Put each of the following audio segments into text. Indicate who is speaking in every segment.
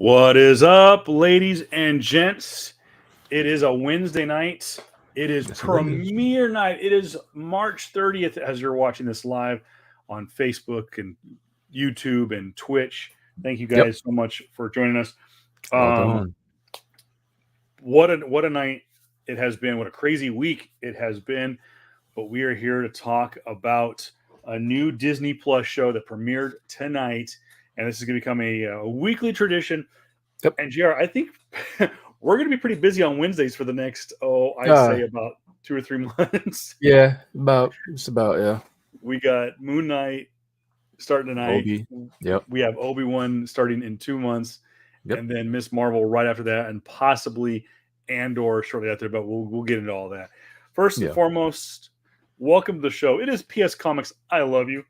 Speaker 1: What is up, ladies and gents? It is a Wednesday night. It is
Speaker 2: Yes, it is.
Speaker 1: premiere night. It is March 30th as you're watching this live on Facebook and YouTube and Twitch. Thank you
Speaker 2: Yep.
Speaker 1: guys so much for joining us.
Speaker 2: Well
Speaker 1: Um,
Speaker 2: done.
Speaker 1: what a night it has been. What a crazy week it has been. But we are here to talk about a new Disney Plus show that premiered tonight. And this is going to become a weekly tradition.
Speaker 2: Yep.
Speaker 1: And JR, I think we're going to be pretty busy on Wednesdays for the next, I'd
Speaker 2: Uh,
Speaker 1: say about 2 or 3 months.
Speaker 2: yeah, yeah.
Speaker 1: We got Moon Knight starting tonight.
Speaker 2: Obi. Yep.
Speaker 1: We have Obi-Wan starting in 2 months,
Speaker 2: Yep.
Speaker 1: and then Miss Marvel right after that, and possibly Andor shortly after. But we'll get into all that. First and
Speaker 2: Yeah.
Speaker 1: foremost, welcome to the show. It is PS Comics. I love you.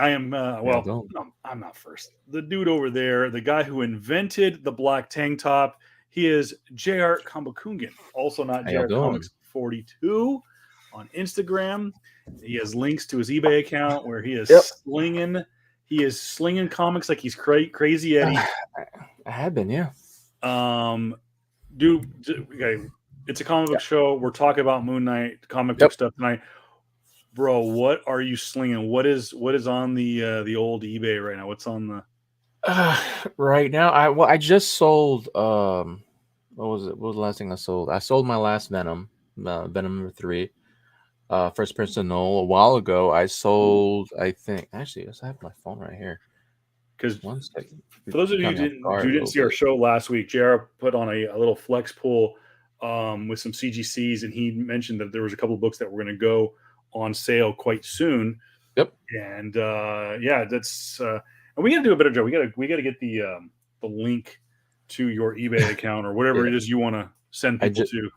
Speaker 1: I am no, I'm not first. The dude over there, the guy who invented the black tank top, he is JR Kambakungan, also not
Speaker 2: How y'all
Speaker 1: JR
Speaker 2: doing?
Speaker 1: Comics 42 on Instagram. He has links to his eBay account where he is
Speaker 2: Yep.
Speaker 1: slinging comics like he's crazy Eddie.
Speaker 2: I have been, yeah.
Speaker 1: Dude, okay, it's a comic book show. We're talking about Moon Knight comic book
Speaker 2: Yep.
Speaker 1: stuff tonight. Bro, what are you slinging? What is on the old eBay right now? What's on the
Speaker 2: Right now, I just sold what was it? What was the last thing I sold? I sold my last Venom, Venom number 3. First Person Null a while ago. I sold, I think, actually, I have my phone right here.
Speaker 1: Because
Speaker 2: One second.
Speaker 1: for those of you who didn't see our show last week, Jared put on a little flex pool with some CGCs, and he mentioned that there was a couple of books that were going to go on sale quite soon.
Speaker 2: Yep.
Speaker 1: And yeah, that's and we got to do a better job. We got to get the link to your eBay account or whatever
Speaker 2: Yeah.
Speaker 1: it is you want to send people to.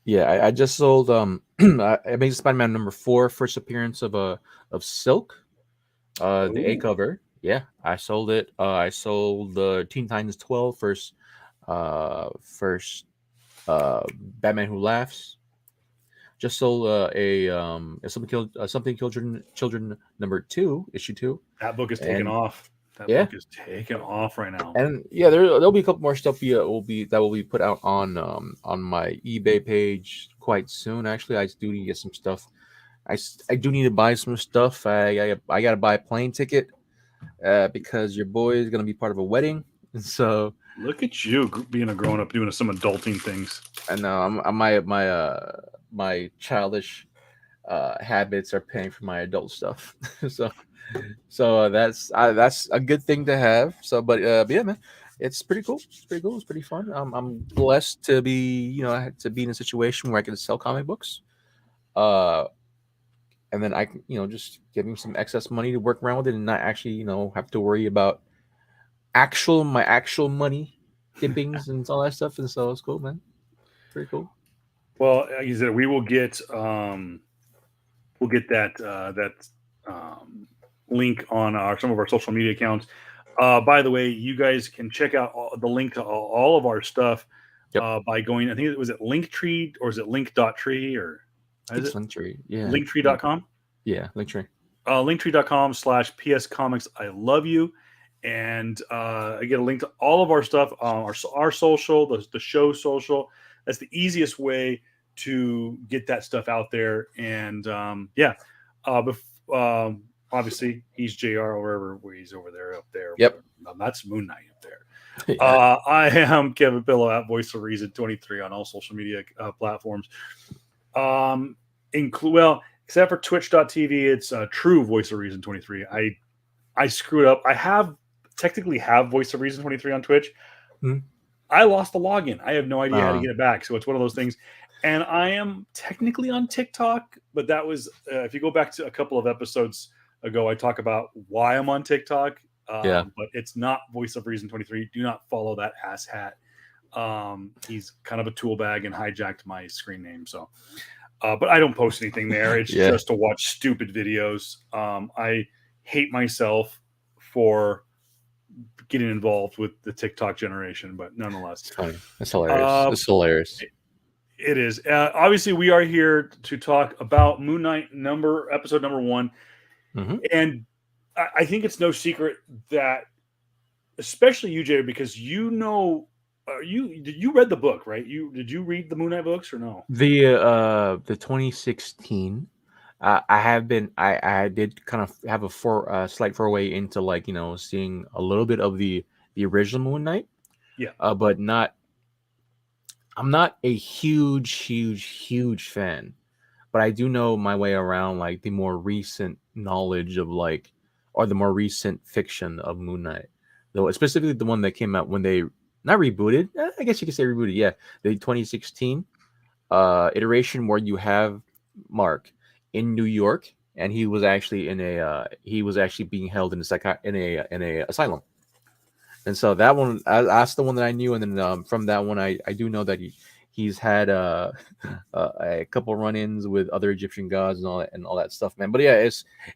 Speaker 2: Yeah, I just sold Amazing Spider-Man number 4, first appearance of Silk, the A
Speaker 1: Ooh.
Speaker 2: cover. Yeah, I sold it. I sold the Teen Titans 12 first Batman Who Laughs. Just sold Something Children number 2, issue 2.
Speaker 1: That book is taking off. That
Speaker 2: Yeah.
Speaker 1: book is taking off right now.
Speaker 2: And yeah, there'll be a couple more stuff will be put out on my eBay page quite soon. Actually, I do need to get some stuff. I do need to buy some stuff. I got to buy a plane ticket because your boy is gonna be part of a wedding. And so
Speaker 1: look at you being a grown up doing some adulting things.
Speaker 2: I know my childish habits are paying for my adult stuff. so that's a good thing to have. So, but yeah, man, it's pretty cool. It's pretty fun. I'm blessed to be in a situation where I can sell comic books. And then I can, just getting some excess money to work around with it and not actually, have to worry about my actual money dippings and all that stuff. And so it's cool, man. Pretty cool.
Speaker 1: Well, like you said, we will get that link on some of our social media accounts. By the way, you guys can check out the link to all of our stuff by going. I think was it Linktree or is it Link.tree or
Speaker 2: it's Linktree? Yeah,
Speaker 1: Linktree.com.
Speaker 2: Yeah, Linktree.
Speaker 1: Linktree.com/PS Comics. I love you, and I get a link to all of our stuff, our social, the show social. That's the easiest way to get that stuff out there. And obviously he's JR wherever he's over there up there.
Speaker 2: Yep.
Speaker 1: That's Moon Knight up there. Yeah. I am Kevin Pillow at Voice of Reason 23 on all social media platforms. Except for Twitch.tv, it's True Voice of Reason 23. I screwed up. I technically have Voice of Reason 23 on Twitch.
Speaker 2: Mm-hmm.
Speaker 1: I lost the login. I have no idea how to get it back. So it's one of those things. And I am technically on TikTok, but that was if you go back to a couple of episodes ago, I talk about why I'm on TikTok. But it's not Voice of Reason 23. Do not follow that asshat. He's kind of a tool bag and hijacked my screen name. So, but I don't post anything there. It's just to watch stupid videos. I hate myself for getting involved with the TikTok generation, but nonetheless,
Speaker 2: it's funny. It's hilarious. It's hilarious.
Speaker 1: It is. Obviously, we are here to talk about Moon Knight episode number 1.
Speaker 2: Mm-hmm.
Speaker 1: And I think it's no secret that especially you, Jay, because you read the book, right? Did you read the Moon Knight books or no?
Speaker 2: The 2016. I did kind of have a slight foray into, like, seeing a little bit of the original Moon Knight.
Speaker 1: Yeah.
Speaker 2: But not. I'm not a huge fan, but I do know my way around, like, the more recent knowledge of, like, or the more recent fiction of Moon Knight, though specifically the one that came out when they not rebooted. I guess you could say rebooted. Yeah, the 2016 iteration where you have Mark in New York, and he was actually being held in a asylum. And so that one, that's the one that I knew. And then from that one, I do know that he's had a couple run-ins with other Egyptian gods and all that stuff, man. But yeah,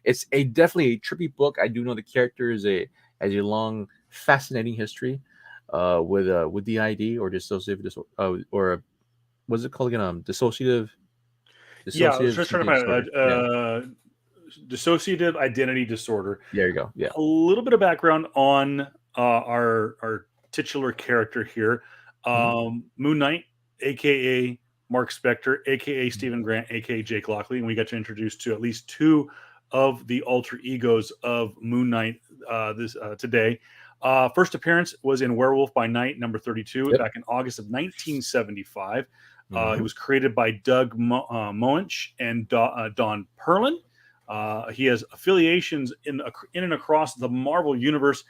Speaker 2: it's a definitely a trippy book. I do know the character has a long, fascinating history with DID or dissociative or what's it called again?
Speaker 1: Yeah, I was
Speaker 2: Dissociative
Speaker 1: just trying to
Speaker 2: something disorder.
Speaker 1: find dissociative identity disorder.
Speaker 2: There you go. Yeah.
Speaker 1: A little bit of background on our titular character here, Moon Knight, aka Mark Spector, aka Stephen Grant, aka Jake Lockley, and we got to introduce to at least two of the alter egos of Moon Knight today. First appearance was in Werewolf by Night, number 32, back in August of 1975. It was created by Doug Moench and Don Perlin. He has affiliations in and across the Marvel Universe,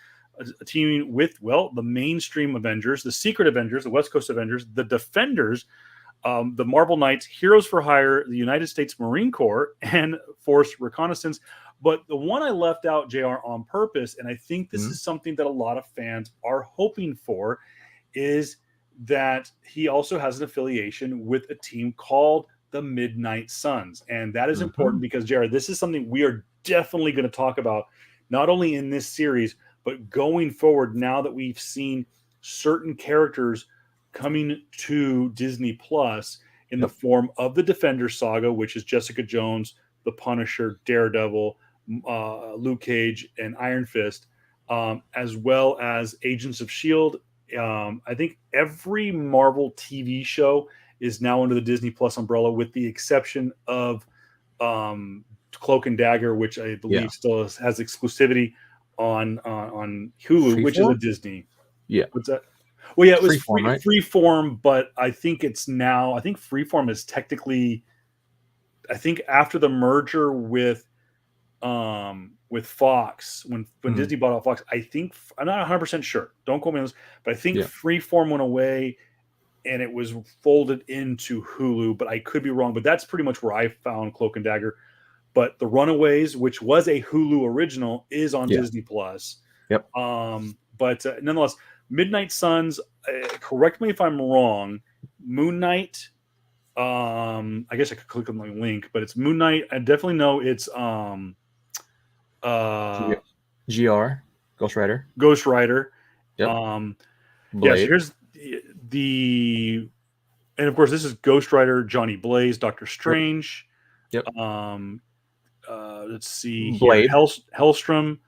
Speaker 1: teaming with, well, the mainstream Avengers, the Secret Avengers, the West Coast Avengers, the Defenders, the Marvel Knights, Heroes for Hire, the United States Marine Corps, and Force Reconnaissance. But the one I left out, JR, on purpose, and I think this is something that a lot of fans are hoping for, is that he also has an affiliation with a team called the Midnight Suns. And that is important because, Jared, this is something we are definitely going to talk about, not only in this series, but going forward, now that we've seen certain characters coming to Disney Plus in the form of the Defender saga, which is Jessica Jones, the Punisher, Daredevil, Luke Cage, and Iron Fist, as well as Agents of S.H.I.E.L.D. I think every Marvel TV show is now under the Disney Plus umbrella, with the exception of Cloak and Dagger, which I believe still has exclusivity on Hulu, which is a Disney.
Speaker 2: Yeah.
Speaker 1: What's that? Well, yeah, it was
Speaker 2: Freeform, right?
Speaker 1: Freeform, but I think it's now. I think Freeform is technically. I think after the merger with Fox, when Disney bought out Fox, I think I'm not 100% sure. Don't quote me on this, but I think Freeform went away and it was folded into Hulu. But I could be wrong. But that's pretty much where I found Cloak and Dagger. But The Runaways, which was a Hulu original, is on Disney Plus.
Speaker 2: Yep.
Speaker 1: But nonetheless, Midnight Suns. Correct me if I'm wrong. Moon Knight. I guess I could click on the link, but it's Moon Knight. I definitely know it's
Speaker 2: GR, Ghost Rider.
Speaker 1: Ghost Rider.
Speaker 2: Yep.
Speaker 1: So here's the, and of course this is Ghost Rider, Johnny Blaze, Doctor Strange.
Speaker 2: Yep.
Speaker 1: Let's see.
Speaker 2: Blade.
Speaker 1: Hellstrom.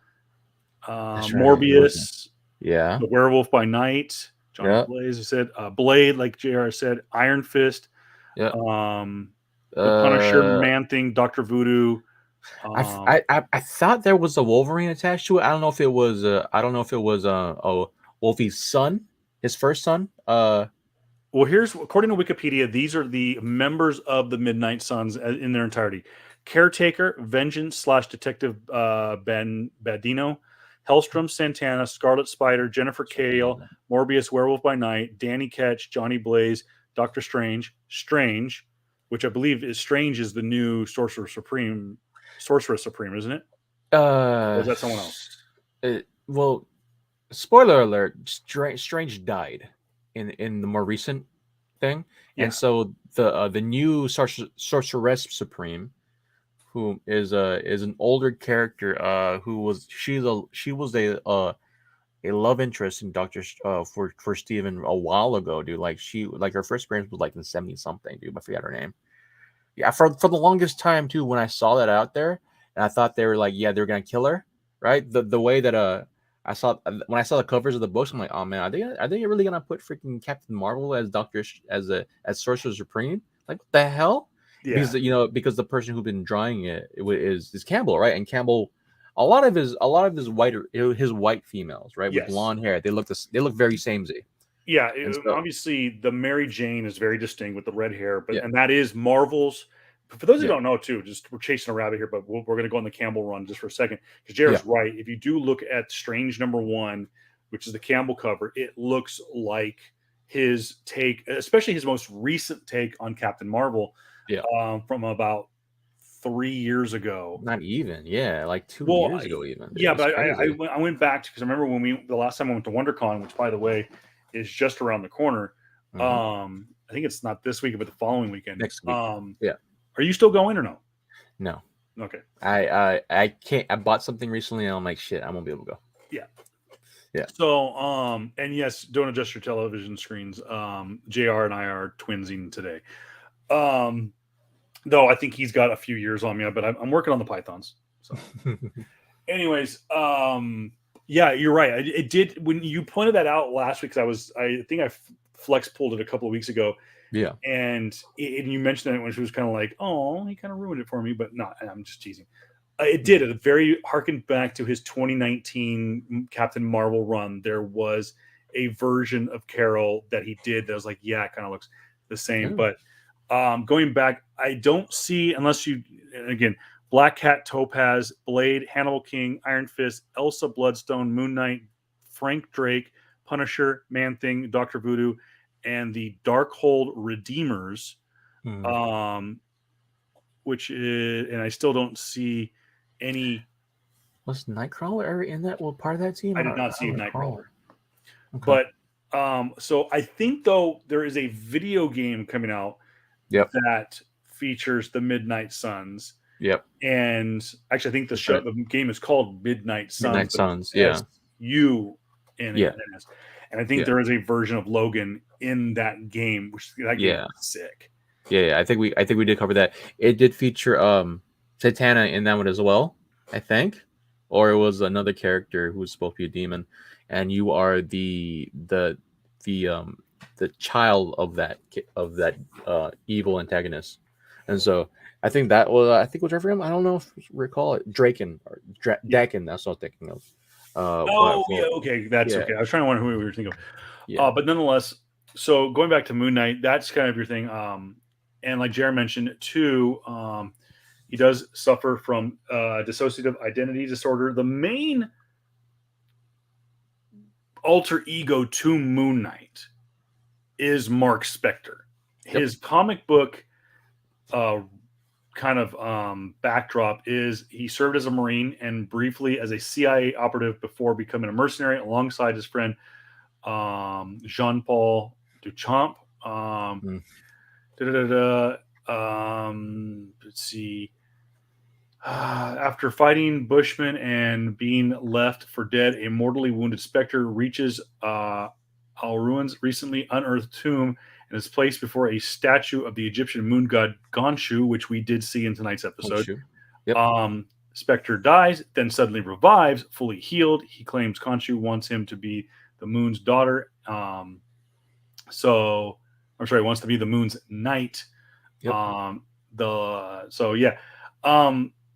Speaker 1: Morbius.
Speaker 2: Yeah.
Speaker 1: The Werewolf by Night. Johnny Blaze. I said Blade, like JR said. Iron Fist.
Speaker 2: Yeah.
Speaker 1: The Punisher, Man Thing, Dr. Voodoo.
Speaker 2: I thought there was a Wolverine attached to it. I don't know if it was. Wolfie's son, his first son.
Speaker 1: Well, here's, according to Wikipedia, these are the members of the Midnight Suns in their entirety: Caretaker, Vengeance / Detective Badino, Hellstrom, Santana, Scarlet Spider, Jennifer Cale, Morbius, Werewolf by Night, Danny Ketch, Johnny Blaze, Doctor Strange, which I believe is the new Sorcerer Supreme, isn't it? Or is that someone else?
Speaker 2: Well, spoiler alert: Strange died in the more recent thing, and so the new Sorceress Supreme, who is an older character, she was a love interest in Doctor for Steven a while ago, dude. Like her first appearance was like in 70 something, dude. I forgot her name. Yeah, for the longest time too, when I saw that out there, and I thought they were like, they were gonna kill her, right? The way that when I saw the covers of the books, I'm like, oh man, are they really gonna put freaking Captain Marvel as as Sorcerer Supreme? Like what the hell?
Speaker 1: Yeah.
Speaker 2: Because the person who's been drawing is Campbell, right? And Campbell, a lot of his white females, right, with
Speaker 1: Yes.
Speaker 2: blonde hair, they look very samey.
Speaker 1: Yeah.
Speaker 2: And so
Speaker 1: Obviously, the Mary Jane is very distinct with the red hair,
Speaker 2: yeah,
Speaker 1: and that is Marvel's. For those who
Speaker 2: yeah,
Speaker 1: don't know, too, just we're chasing a rabbit here, but we're going to go on the Campbell run just for a second because
Speaker 2: yeah,
Speaker 1: Jared's right. If you do look at Strange #1, which is the Campbell cover, it looks like his take, especially his most recent take on Captain Marvel,
Speaker 2: yeah.
Speaker 1: from about 3 years ago.
Speaker 2: Not even, yeah, like two
Speaker 1: Well,
Speaker 2: years ago, even, dude.
Speaker 1: yeah,
Speaker 2: It's
Speaker 1: but
Speaker 2: crazy.
Speaker 1: I went back because I remember the last time I went to WonderCon, which by the way is just around the corner.
Speaker 2: Hmm.
Speaker 1: I think it's not this week, but the following weekend.
Speaker 2: Next week, yeah.
Speaker 1: Are you still going or no?
Speaker 2: No,
Speaker 1: Okay,
Speaker 2: I can't. I bought something recently, and I'm like, shit, I won't be able to go.
Speaker 1: yeah.
Speaker 2: Yeah.
Speaker 1: So, and yes, don't adjust your television screens. Jr. and I are twinsing today. Though I think he's got a few years on me, but I'm working on the pythons. So. Anyways, yeah, you're right. It did when you pointed that out last week. I think I flex pulled it a couple of weeks ago,
Speaker 2: Yeah.
Speaker 1: and you mentioned it when she was kind of like, "Oh, he kind of ruined it for me," but not. I'm just teasing. It did. It very harkened back to his 2019 Captain Marvel run. There was a version of Carol that he did that was like, yeah, it kind of looks the same.
Speaker 2: Yeah.
Speaker 1: But going back, I don't see unless you again. Black Cat, Topaz, Blade, Hannibal King, Iron Fist, Elsa Bloodstone, Moon Knight, Frank Drake, Punisher, Man Thing, Dr. Voodoo, and the Darkhold Redeemers, which is, and I still don't see any.
Speaker 2: Was Nightcrawler ever in that? Well, part of that team?
Speaker 1: I did not
Speaker 2: I
Speaker 1: see
Speaker 2: don't recall.
Speaker 1: Nightcrawler.
Speaker 2: Okay.
Speaker 1: But so I think though there is a video game coming out
Speaker 2: Yep.
Speaker 1: that features the Midnight Suns.
Speaker 2: Yep.
Speaker 1: And actually, I think the game is called Midnight Suns.
Speaker 2: Midnight Suns, yeah.
Speaker 1: SUNNS. And I think
Speaker 2: Yeah.
Speaker 1: there is a version of Logan in that game, which that game
Speaker 2: Yeah.
Speaker 1: is sick.
Speaker 2: Yeah, I think we did cover that. It did feature Satana in that one as well, I think. Or it was another character who was supposed to be a demon, and you are the child of that evil antagonist. And so I think that was whatever him. I don't know if you recall it. Draken or Dakin, that's what I'm thinking of.
Speaker 1: Yeah, okay, that's okay. I was trying to wonder who we were thinking of.
Speaker 2: Yeah.
Speaker 1: But nonetheless, so going back to Moon Knight, that's kind of your thing. And like Jared mentioned too, he does suffer from dissociative identity disorder. The main alter ego to Moon Knight is Mark Spector. His comic book kind of backdrop is he served as a Marine and briefly as a CIA operative before becoming a mercenary alongside his friend Jean-Paul Duchamp. Let's see. After fighting Bushmen and being left for dead, a mortally wounded Spectre reaches Al-Ruin's recently unearthed tomb and is placed before a statue of the Egyptian moon god Khonshu, which we did see in tonight's episode.
Speaker 2: Yep.
Speaker 1: Spectre dies, then suddenly revives, fully healed. He claims Khonshu wants him to be the moon's daughter. Wants to be the moon's knight.
Speaker 2: Yep.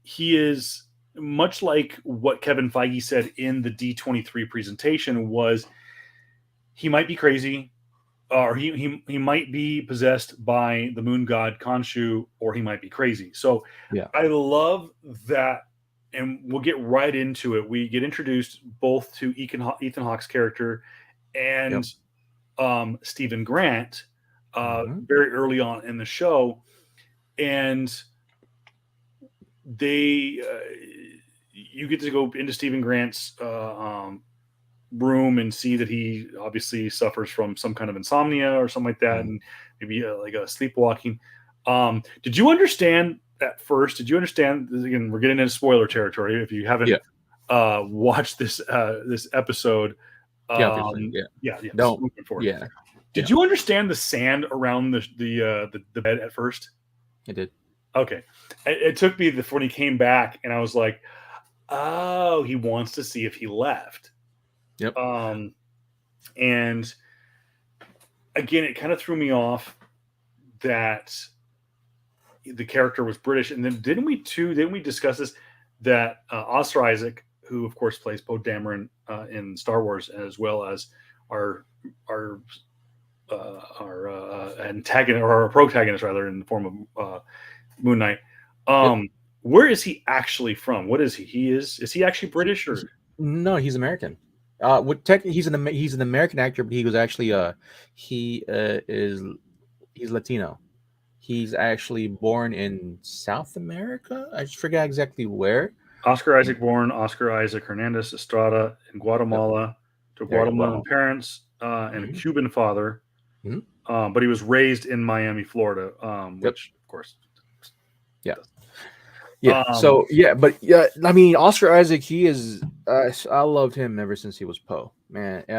Speaker 1: He is much like what Kevin Feige said in the D23 presentation was he might be crazy, or he might be possessed by the moon god Khonshu, or he might be crazy. So
Speaker 2: yeah,
Speaker 1: I love that, and we'll get right into it. We get introduced both to Ethan Hawke's character and Stephen Grant very early on in the show, and you get to go into Stephen Grant's room and see that he obviously suffers from some kind of insomnia or something like that, and maybe like a sleepwalking. Did you understand at first? Did you understand? Again, we're getting into spoiler territory. If you haven't watched this episode,
Speaker 2: moving forward. Yeah.
Speaker 1: Did you understand the sand around the bed at first?
Speaker 2: I did.
Speaker 1: Okay. It took me when he came back, and I was like, oh, he wants to see if he left.
Speaker 2: Yep.
Speaker 1: And again, it kind of threw me off that the character was British. And then didn't we discuss this, that Oscar Isaac, who of course plays Poe Dameron in Star Wars, as well as our our antagonist, or our protagonist rather, in the form of Moon Knight.
Speaker 2: Yep.
Speaker 1: Where is he actually from? What is he? Is he actually British, or
Speaker 2: No, he's American. He's an American actor, but he was actually he's Latino. He's actually born in South America. I just forgot exactly where.
Speaker 1: Oscar Isaac born Oscar Isaac Hernandez Estrada in
Speaker 2: Yep.
Speaker 1: Guatemala, to
Speaker 2: There you go.
Speaker 1: Guatemalan
Speaker 2: Wow.
Speaker 1: parents and a
Speaker 2: Mhm.
Speaker 1: Cuban father.
Speaker 2: Mhm.
Speaker 1: But he was raised in Miami, Florida,
Speaker 2: Yep.
Speaker 1: which of course.
Speaker 2: Yeah. Yeah.
Speaker 1: Um,
Speaker 2: So yeah, but yeah, I mean, Oscar Isaac, he is. I loved him ever since he was Poe. Man,
Speaker 1: he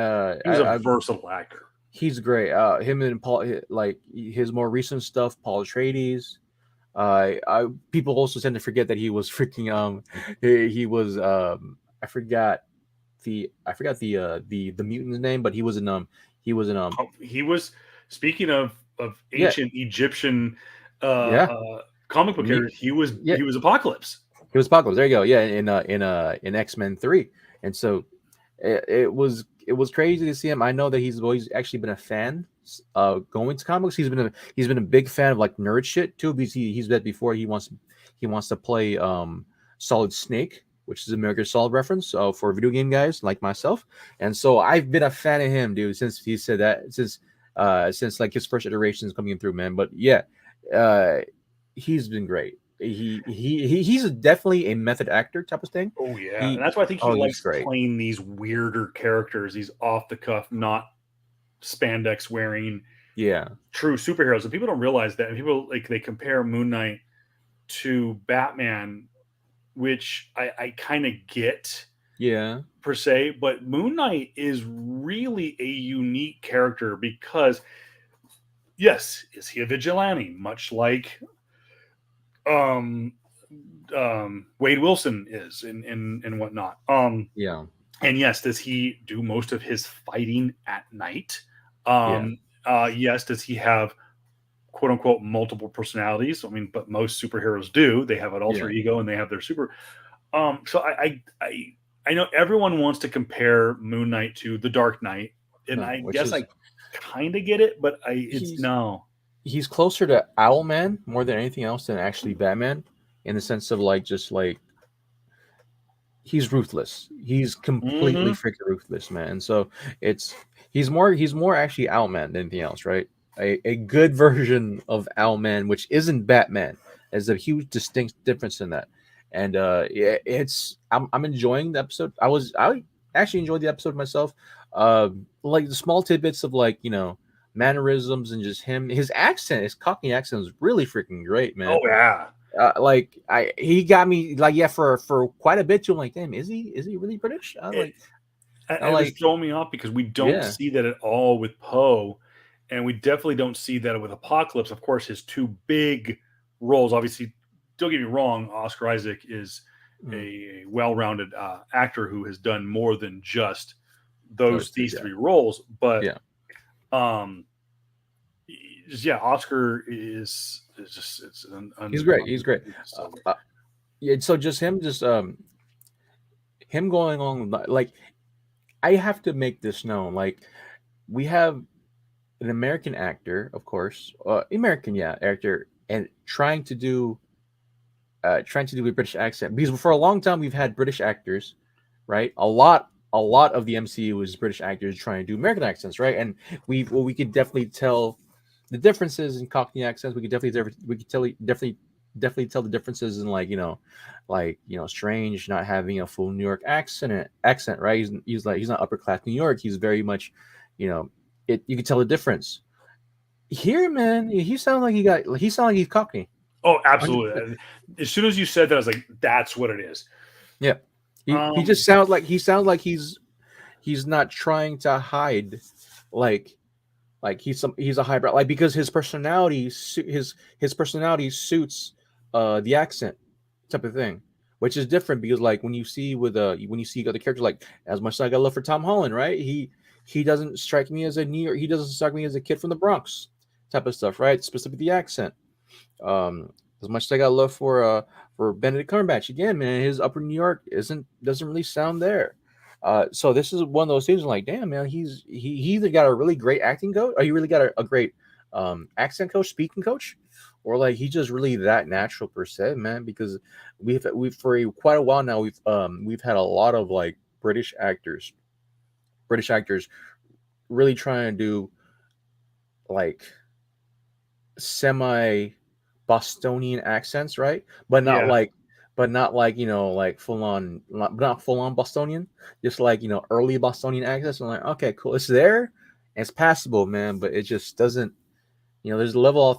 Speaker 1: was a versatile actor.
Speaker 2: he's great. Him and Paul, like his more recent stuff, Paul Atreides. People also tend to forget that he was freaking he was I forgot the mutant's name, but he was in
Speaker 1: He was, speaking of
Speaker 2: yeah
Speaker 1: ancient Egyptian
Speaker 2: yeah
Speaker 1: comic book
Speaker 2: me,
Speaker 1: characters,
Speaker 2: yeah
Speaker 1: he was Apocalypse.
Speaker 2: he was Apocalypse. There you go. Yeah, in X-Men 3. And so it was crazy to see him. I know that he's always actually been a fan going to comics. He's been a big fan of like nerd shit too, because he's said before he wants to play Solid Snake, which is American Solid reference for video game guys like myself. And so I've been a fan of him, dude, since he said that, since like his first iterations coming through, man. But yeah, uh he's been great. He's definitely a method actor type of thing.
Speaker 1: Oh yeah, and
Speaker 2: He
Speaker 1: that's why I think he
Speaker 2: he's
Speaker 1: likes
Speaker 2: great.
Speaker 1: playing these weirder characters, these off the cuff, not spandex wearing
Speaker 2: Yeah.
Speaker 1: true superheroes. And people don't realize that. And people, like, they compare Moon Knight to Batman, which I kind of get
Speaker 2: Yeah.
Speaker 1: per se, but Moon Knight is really a unique character because, yes, is he a vigilante, much like um Wade Wilson is and whatnot.
Speaker 2: Yeah.
Speaker 1: And yes, does he do most of his fighting at night?
Speaker 2: Yeah.
Speaker 1: Yes, does he have quote unquote multiple personalities? I mean, but most superheroes do. They have an alter
Speaker 2: Yeah.
Speaker 1: ego and they have their super. So I know everyone wants to compare Moon Knight to the Dark Knight, and
Speaker 2: No,
Speaker 1: I
Speaker 2: which
Speaker 1: guess
Speaker 2: is
Speaker 1: I kind of get it, but it's
Speaker 2: he's
Speaker 1: no.
Speaker 2: he's closer to Owlman more than anything else than actually Batman, in the sense of like just like he's ruthless. He's completely
Speaker 1: Mm-hmm.
Speaker 2: freaking ruthless, man. And so it's he's more actually Owlman than anything else, right? A good version of Owlman, which isn't Batman. There's a huge distinct difference in that. And yeah, I'm enjoying the episode. I actually enjoyed the episode myself. Like the small tidbits of like, mannerisms and just his accent, his Cockney accent is really freaking great,
Speaker 1: Oh
Speaker 2: man.
Speaker 1: yeah.
Speaker 2: Like he got me like, yeah, for quite a bit. You're like, damn, is he really British?
Speaker 1: It,
Speaker 2: I
Speaker 1: it was
Speaker 2: like,
Speaker 1: throwing me off because we don't
Speaker 2: yeah,
Speaker 1: see that at all with Poe, and we definitely don't see that with Apocalypse. Of course, his two big roles. Obviously, don't get me wrong, Oscar Isaac is
Speaker 2: mm,
Speaker 1: a well-rounded actor who has done more than just
Speaker 2: those two,
Speaker 1: these
Speaker 2: yeah,
Speaker 1: three roles. But
Speaker 2: yeah,
Speaker 1: um, yeah, Oscar is just it's
Speaker 2: he's great, he's great.
Speaker 1: so
Speaker 2: Yeah, so just him going on like I have to make this known. Like we have an American actor, of course, American, yeah, actor, and trying to do a British accent, because for a long time we've had British actors, right? A lot of the MCU is British actors trying to do American accents, right? And we could definitely tell the differences in Cockney accents. We could definitely tell the differences in Strange not having a full New York accent, right? He's not upper class New York. He's very much, you know, you can tell the difference. Here, man, he sounds like he's Cockney.
Speaker 1: oh,
Speaker 2: 100%.
Speaker 1: absolutely. As soon as you said that, I was like, that's what it is.
Speaker 2: Yeah. He
Speaker 1: Um,
Speaker 2: just sounds like he's not trying to hide like he's a hybrid, like, because his personality suits the accent type of thing, which is different because like when you see other characters, like as much as I got love for Tom Holland, right? He doesn't strike me as a New York. He doesn't strike me as a kid from the Bronx type of stuff, right? Specifically the accent. Um, as much as I got love for Benedict Cumberbatch, again, man, his Upper New York doesn't really sound there. So this is one of those things. Like, damn, man, he either got a really great acting coach, or he really got a great accent coach, speaking coach, or like he just really that natural per se, man. Because we've for quite a while now we've had a lot of like British actors really trying to do like semi Bostonian accents, right?
Speaker 1: Yeah.
Speaker 2: But not like like not full on Bostonian, just like early Bostonian accents. I'm like, okay, cool, it's there, and it's passable, man. But it just doesn't. There's a level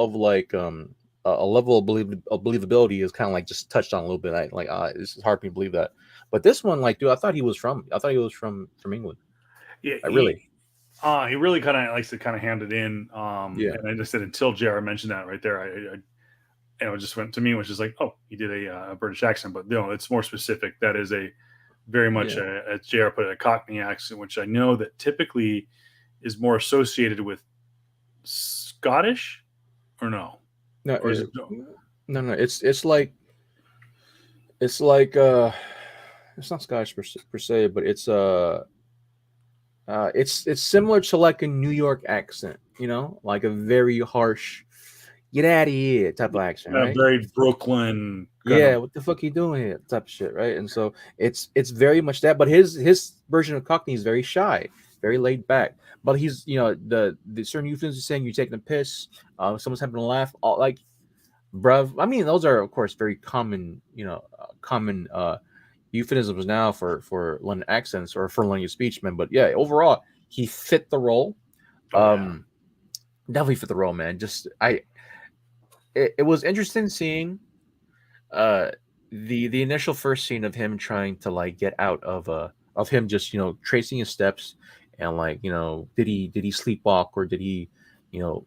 Speaker 2: of like a level of believability is kind of like just touched on a little bit. It's hard for me to believe that. But this one, like, dude, I thought he was from England.
Speaker 1: Yeah,
Speaker 2: I really,
Speaker 1: he really kind of likes to kind of hand it in.
Speaker 2: yeah,
Speaker 1: And I just said until JR mentioned that right there, and it just went to me, which is like, oh, he did a British accent, but no, it's more specific. That is a very much
Speaker 2: yeah.
Speaker 1: as JR put it, a Cockney accent, which I know that typically is more associated with Scottish, or no,
Speaker 2: No,
Speaker 1: or is it no?
Speaker 2: no. It's like it's not Scottish per se, but it's similar to like a New York accent, like a very harsh, get out of here type of accent, right?
Speaker 1: Very Brooklyn kind
Speaker 2: Yeah,
Speaker 1: of.
Speaker 2: what the fuck you doing here type of shit, right? And so it's very much that, but his version of Cockney is very shy, very laid back. But he's the certain euphemisms are saying you're taking a piss, someone's having a laugh, all like bruv. I mean, those are of course very common, common euphemisms now for London accents or for London speech, man. But yeah, overall, he fit the role.
Speaker 1: Oh yeah,
Speaker 2: Um, definitely fit the role, man. It was interesting seeing uh the initial first scene of him trying to like get out of him just tracing his steps and like did he sleepwalk or did he do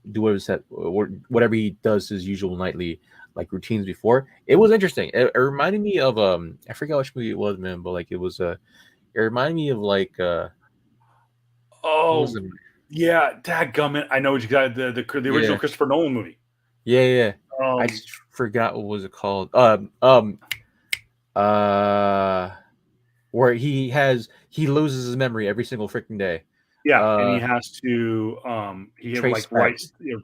Speaker 2: whatever he does his usual nightly like routines before. It was interesting. It reminded me of I forget which movie it was, man, but like it reminded me of like what was
Speaker 1: oh
Speaker 2: it?
Speaker 1: yeah, dadgummit, I know what you got, the original
Speaker 2: Yeah,
Speaker 1: Christopher Nolan movie.
Speaker 2: yeah. I
Speaker 1: Um,
Speaker 2: just forgot what was it called. Uh where he loses his memory every single freaking day.
Speaker 1: yeah, and he
Speaker 2: Uh,
Speaker 1: has to he had
Speaker 2: Trace
Speaker 1: like
Speaker 2: back.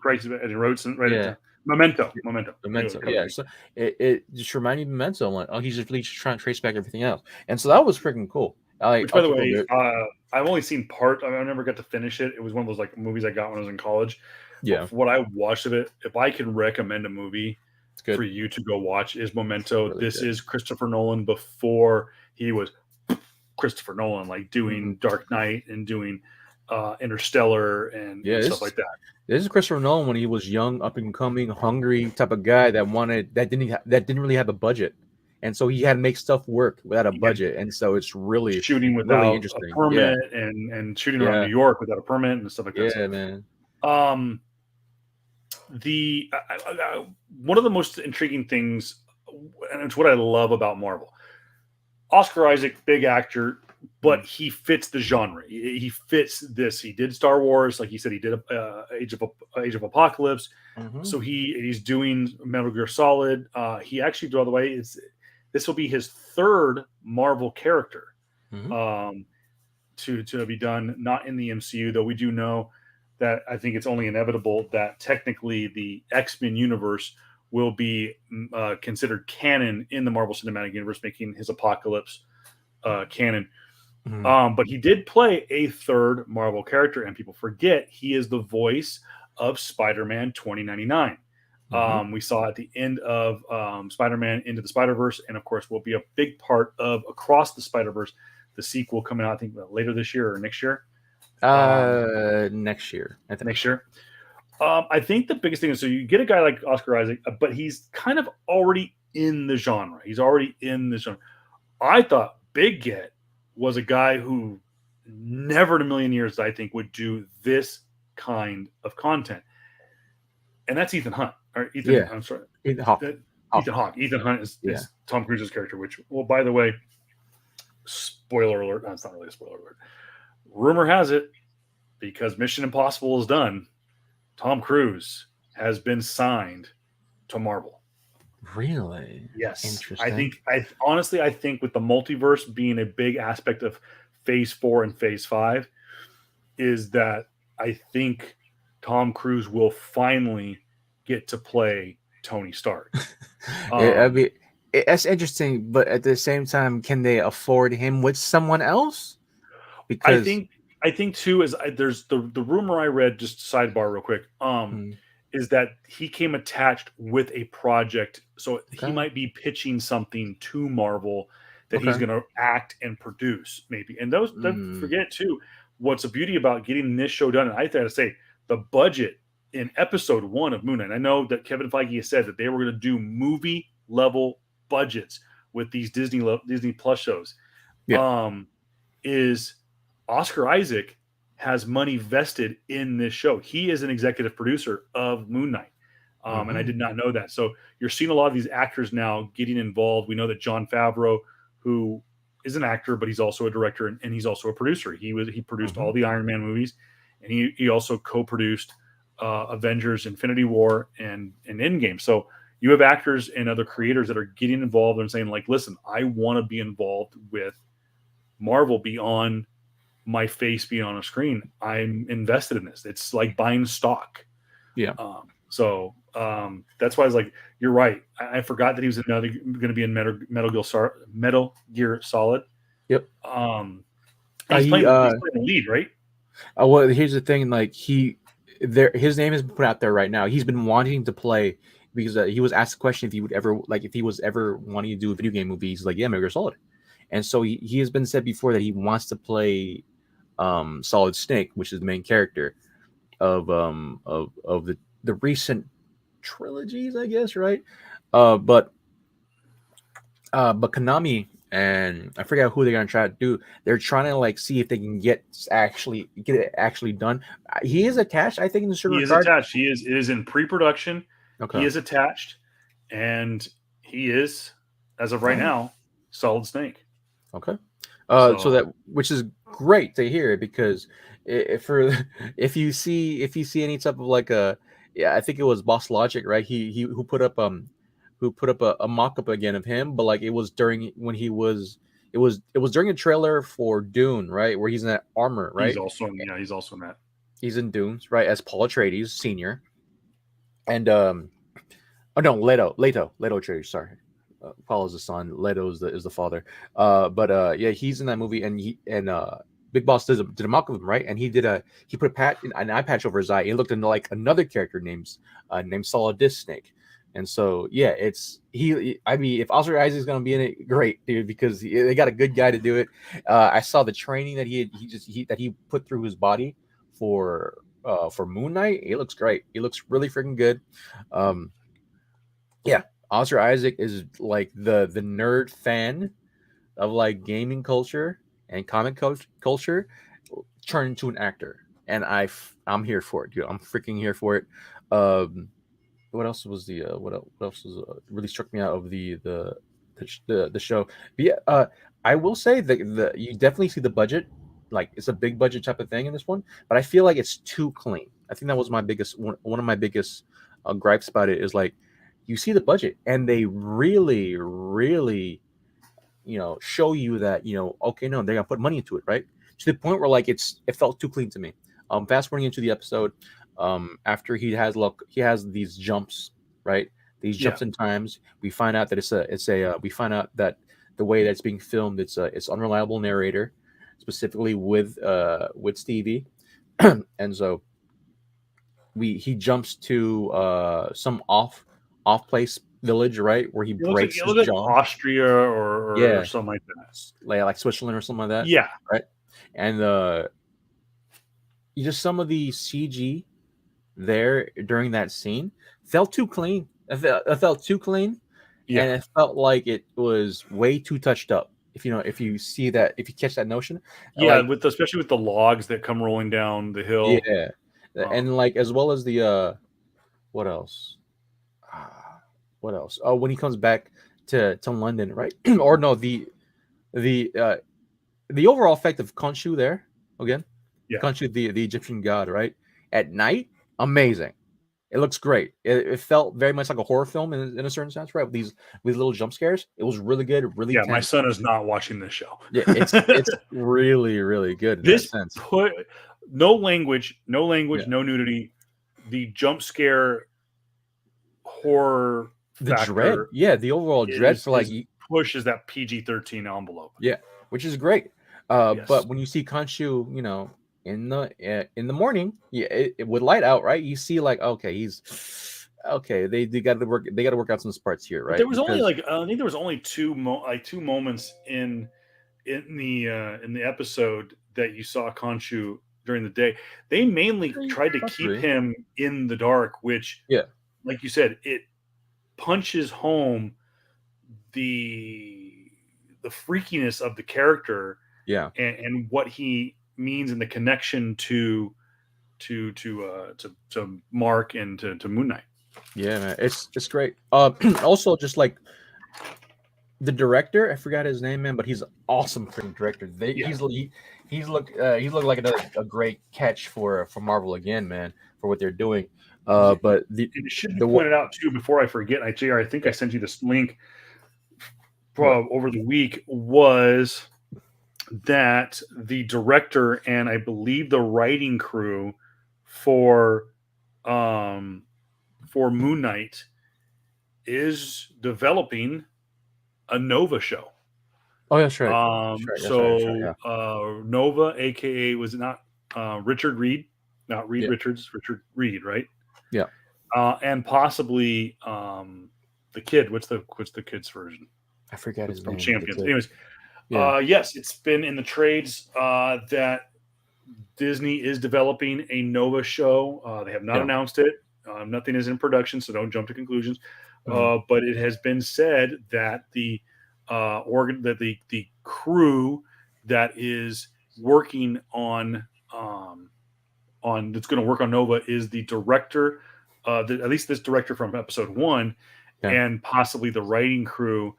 Speaker 1: writes it and he wrote some write it
Speaker 2: Yeah,
Speaker 1: down. Memento. There you go,
Speaker 2: Memento.
Speaker 1: kind of
Speaker 2: Yeah,
Speaker 1: thing.
Speaker 2: so it just reminded me of Memento. I'm like, oh, he's just really just trying to trace back everything else, and so that was freaking cool. I like,
Speaker 1: Which, by the
Speaker 2: okay, cool,
Speaker 1: way,
Speaker 2: dude.
Speaker 1: I've only seen part. I never got to finish it. It was one of those like movies I got when I was in college. But
Speaker 2: Yeah,
Speaker 1: for what I watched of it, if I can recommend a movie
Speaker 2: it's
Speaker 1: for
Speaker 2: good.
Speaker 1: you to go watch, is
Speaker 2: It's
Speaker 1: Memento.
Speaker 2: really
Speaker 1: This
Speaker 2: good.
Speaker 1: is Christopher Nolan before he was Christopher Nolan, like
Speaker 2: Hmm.
Speaker 1: doing Dark Knight and doing Interstellar
Speaker 2: Yeah,
Speaker 1: and stuff like that.
Speaker 2: this is Christopher Nolan when he was young, up and coming, hungry type of guy that didn't really have a budget, and so he had to make stuff work without a
Speaker 1: He had
Speaker 2: budget, and so it's really
Speaker 1: shooting
Speaker 2: really
Speaker 1: without a
Speaker 2: interesting. Yeah,
Speaker 1: permit and shooting around New
Speaker 2: yeah,
Speaker 1: York without a permit and stuff like that. So,
Speaker 2: yeah, man.
Speaker 1: um, the one of the most intriguing things, and it's what I love about Marvel. Oscar Isaac, big actor,
Speaker 2: Mm-hmm.
Speaker 1: but he fits the genre. He fits this. He did Star Wars, like he said. He did Age of Apocalypse.
Speaker 2: Mm-hmm.
Speaker 1: So he's doing Metal Gear Solid. He actually, by the way, this will be his third Marvel character
Speaker 2: Mm-hmm.
Speaker 1: um, to be done, not in the MCU, though we do know that I think it's only inevitable that technically the X-Men universe will be considered canon in the Marvel Cinematic Universe, making his Apocalypse canon.
Speaker 2: Mm-hmm.
Speaker 1: But he did play a third Marvel character, and people forget he is the voice of Spider-Man 2099.
Speaker 2: Mm-hmm.
Speaker 1: We saw at the end of Spider-Man Into the Spider-Verse, and of course will be a big part of Across the Spider-Verse, the sequel coming out, I think, later this year or next year.
Speaker 2: Next year, I think.
Speaker 1: Next year. I think the biggest thing is, so you get a guy like Oscar Isaac, but he's kind of already in the genre. He's already in the genre. I thought Big Get was a guy who never in a million years, I think, would do this kind of content. And that's Ethan Hunt. Or Ethan,
Speaker 2: Yeah,
Speaker 1: I'm sorry.
Speaker 2: Ethan Hawke.
Speaker 1: Ethan Hawke. Ethan Hunt is Tom Cruise's character. Which, well, by the way, spoiler alert. No, it's not really a spoiler alert. Rumor has it, because Mission Impossible is done, Tom Cruise has been signed to Marvel.
Speaker 2: Really?
Speaker 1: Yes.
Speaker 2: Interesting.
Speaker 1: I honestly think with the multiverse being a big aspect of Phase 4 and Phase 5, is that I think Tom Cruise will finally get to play Tony Stark.
Speaker 2: I mean, that's interesting, but at the same time, can they afford him with someone else? Because
Speaker 1: I think too is there's the rumor I read, just sidebar real quick, is that he came attached with a project, so he might be pitching something to Marvel that he's going to act and produce, maybe. And those don't forget too, what's the beauty about getting this show done? And I gotta say, the budget in episode 1 of Moon Knight, I know that Kevin Feige has said that they were going to do movie level budgets with these Disney Plus shows. Is Oscar Isaac has money vested in this show. He is an executive producer of Moon Knight. And I did not know that. So you're seeing a lot of these actors now getting involved. We know that Jon Favreau, who is an actor, but he's also a director and he's also a producer. He produced all the Iron Man movies, and he also co-produced Avengers Infinity War and Endgame. So you have actors and other creators that are getting involved and saying, like, listen, I want to be involved with Marvel beyond my face being on a screen. I'm invested in this. It's like buying stock.
Speaker 2: Yeah.
Speaker 1: So that's why I was like, you're right. I forgot that he was going to be in Metal Gear Solid.
Speaker 2: Yep.
Speaker 1: He's playing the lead, right?
Speaker 2: Well, here's the thing. Like his name has been put out there right now. He's been wanting to play because he was asked a question if he was ever wanting to do a video game movie. He's like, yeah, Metal Gear Solid. And so he has been said before that he wants to play Solid Snake, which is the main character of the recent trilogies, I guess, right? But Konami, and I forget who they're gonna try to do. They're trying to like see if they can get it actually done. He is attached, I think, in the server.
Speaker 1: He is attached. It is in pre-production.
Speaker 2: Okay.
Speaker 1: He is attached, and he is, as of right now, Solid Snake.
Speaker 2: Okay. So that, which is great to hear, because if you see any type of like I think it was Boss Logic, right? He who put up a mock-up again of him, but like it was during a trailer for Dune, right, where he's in that armor, right?
Speaker 1: He's also in that.
Speaker 2: He's in Dunes, right, as Paul Atreides Sr. And Leto Atreides, sorry. Paul is the son, Leto is the father. But he's in that movie, and Big Boss did a mock of him, right? And he put an eye patch over his eye. It looked into like another character named Solid Snake. And so I mean, if Oscar Isaac is gonna be in it, great, dude, because they got a good guy to do it. I saw the training that he put through his body for Moon Knight. It looks great. It looks really freaking good. Oscar Isaac is like the nerd fan of like gaming culture and comic culture turned into an actor, and I'm here for it, dude. I'm freaking here for it. What else was really struck me out of the show? But yeah, I will say that you definitely see the budget, like it's a big budget type of thing in this one, but I feel like it's too clean. I think that was one of my biggest gripes about it, is like, you see the budget and they really, really, show you that, okay, no, they're gonna put money into it, right? To the point where like it felt too clean to me. Fast forwarding into the episode, after he has these jumps, right? These jumps in times. We find out that we find out that the way that's being filmed, it's unreliable narrator, specifically with Stevie, and so he jumps to some off-place village, right, where he breaks his jaw.
Speaker 1: Like Austria or something like that,
Speaker 2: like Switzerland or something like that.
Speaker 1: Yeah,
Speaker 2: right. And just some of the CG there during that scene felt too clean. It felt too clean, and it felt like it was way too touched up. If you see that, if you catch that notion,
Speaker 1: especially with the logs that come rolling down the hill,
Speaker 2: and like as well as the what else? what else? Oh, when he comes back to London, right? Or no, the the overall effect of Khonshu there again,
Speaker 1: Yeah,
Speaker 2: Khonshu, the Egyptian god, right? At night, amazing. It looks great. It felt very much like a horror film in a certain sense, right? With little jump scares. It was really good, really
Speaker 1: yeah. My
Speaker 2: tense.
Speaker 1: son is not watching this show.
Speaker 2: Yeah, it's really really good in that
Speaker 1: This
Speaker 2: sense.
Speaker 1: put no language,
Speaker 2: Yeah,
Speaker 1: no nudity. The jump scare horror
Speaker 2: the dread.
Speaker 1: factor
Speaker 2: Yeah, the overall dread for like
Speaker 1: is pushes that PG-13 envelope.
Speaker 2: yeah, which is great.
Speaker 1: Yes.
Speaker 2: But when you see Khonshu, in the morning, yeah, it would light out, right? You see, like, okay, he's okay. They got to work. They got to work out some parts here,
Speaker 1: But
Speaker 2: right?
Speaker 1: there was only
Speaker 2: Because
Speaker 1: like I think there was only two moments in the episode that you saw Khonshu during the day. They mainly tried to keep
Speaker 2: possibly,
Speaker 1: him in the dark, which,
Speaker 2: yeah,
Speaker 1: like you said, it punches home the the freakiness of the character
Speaker 2: yeah,
Speaker 1: and what he means and the connection to Mark and to Moon Knight.
Speaker 2: yeah, man, it's great. Also, just like the director, I forgot his name, man, but he's an awesome freaking director.
Speaker 1: Yeah,
Speaker 2: He's looked like a great catch for Marvel again, man, for what they're doing.
Speaker 1: yeah.
Speaker 2: But
Speaker 1: It should be
Speaker 2: the
Speaker 1: pointed out too before I forget. JR, I think I sent you this link
Speaker 2: what?
Speaker 1: over the week was that the director and I believe the writing crew for um for Moon Knight is developing a Nova show.
Speaker 2: Oh, that's right. That's right. That's right. That's right. Yeah.
Speaker 1: Nova, aka was it not Richard Reed, not Reed
Speaker 2: Yeah.
Speaker 1: Richards, Richard Reed, right?
Speaker 2: Yeah.
Speaker 1: And possibly the kid. What's the kid's version?
Speaker 2: I forgot his
Speaker 1: From
Speaker 2: name.
Speaker 1: Champions. Anyways,
Speaker 2: Yeah.
Speaker 1: yes, it's been in the trades that Disney is developing a Nova show. They have not
Speaker 2: Yeah.
Speaker 1: announced it. Nothing is in production, so don't jump to conclusions.
Speaker 2: Mhm.
Speaker 1: But it has been said that the the crew that is working on that's going to work on Nova is the director, at least this director from episode one,
Speaker 2: Yeah.
Speaker 1: and possibly the writing crew.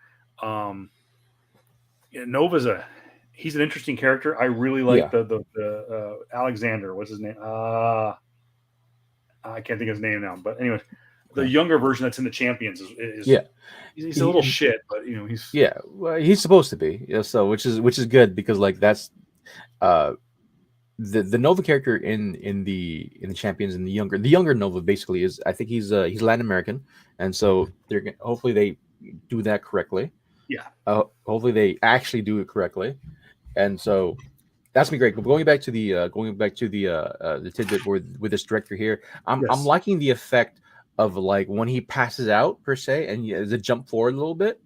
Speaker 1: Nova's he's an interesting character. I really like
Speaker 2: Yeah.
Speaker 1: the Alexander. What's his name? I can't think of his name now. But anyways, the
Speaker 2: Okay.
Speaker 1: younger version that's in the Champions is
Speaker 2: Yeah.
Speaker 1: he's a little shit, but he's
Speaker 2: Yeah. Well, he's supposed to be. Yeah. So which is good because like that's uh the Nova character in the Champions and the younger Nova basically is I think he's Latin American, and so hopefully they do that correctly.
Speaker 1: yeah.
Speaker 2: Hopefully they actually do it correctly, and so that's be great. But going back to the tidbit with this director here, I'm
Speaker 1: Yes.
Speaker 2: liking the effect of like when he passes out per se, and the jump forward a little bit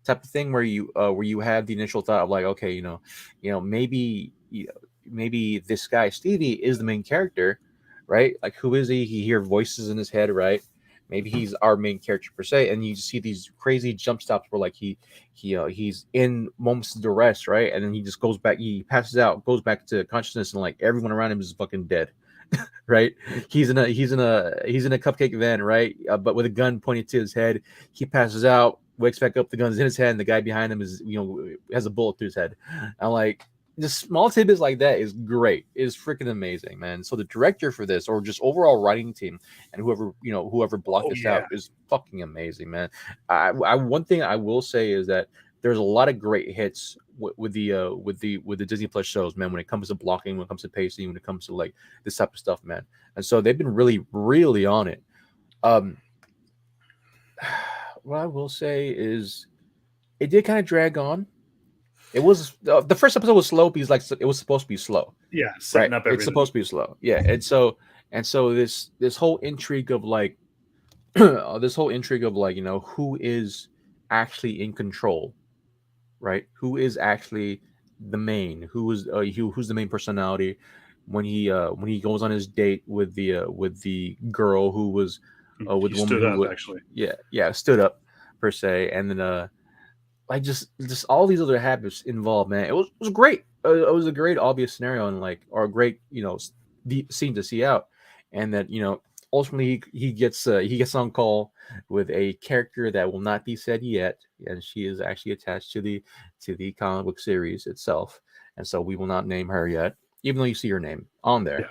Speaker 2: type of thing where you have the initial thought of like okay maybe maybe this guy Stevie is the main character, right? Like who is he? He hear voices in his head, right? Maybe he's our main character per se, and you see these crazy jump stops where like he's in moments of duress, right? And then he just goes back, he passes out, goes back to consciousness, and like everyone around him is fucking dead, right? He's in a cupcake van, right? But with a gun pointed to his head, he passes out, wakes back up, the gun's in his head, and the guy behind him is has a bullet through his head. I'm like, just small tidbits like that is great. Is freaking amazing, man. So the director for this, or just overall writing team, and whoever blocked this out is fucking amazing, man. I one thing I will say is that there's a lot of great hits with the Disney Plus shows, man. When it comes to blocking, when it comes to pacing, when it comes to like this type of stuff, man. And so they've been really on it. What I will say is, it did kind of drag on. It was the first episode was slow because like it was supposed to be slow.
Speaker 1: Yeah, setting
Speaker 2: Right?
Speaker 1: up everything.
Speaker 2: It's supposed to be slow. Yeah, and so this whole intrigue of like this whole intrigue of like who is actually in control, right? Who is actually the main? Who's the main personality when he goes on his date with the girl who was with
Speaker 1: He
Speaker 2: the woman
Speaker 1: stood
Speaker 2: who
Speaker 1: up, actually.
Speaker 2: yeah stood up per se, and then like just all these other habits involved, man. It was great. It was a great obvious scenario and like or a great the scene to see out, and that ultimately he gets on call with a character that will not be said yet, and she is actually attached to the comic book series itself, and so we will not name her yet, even though you see her name on there.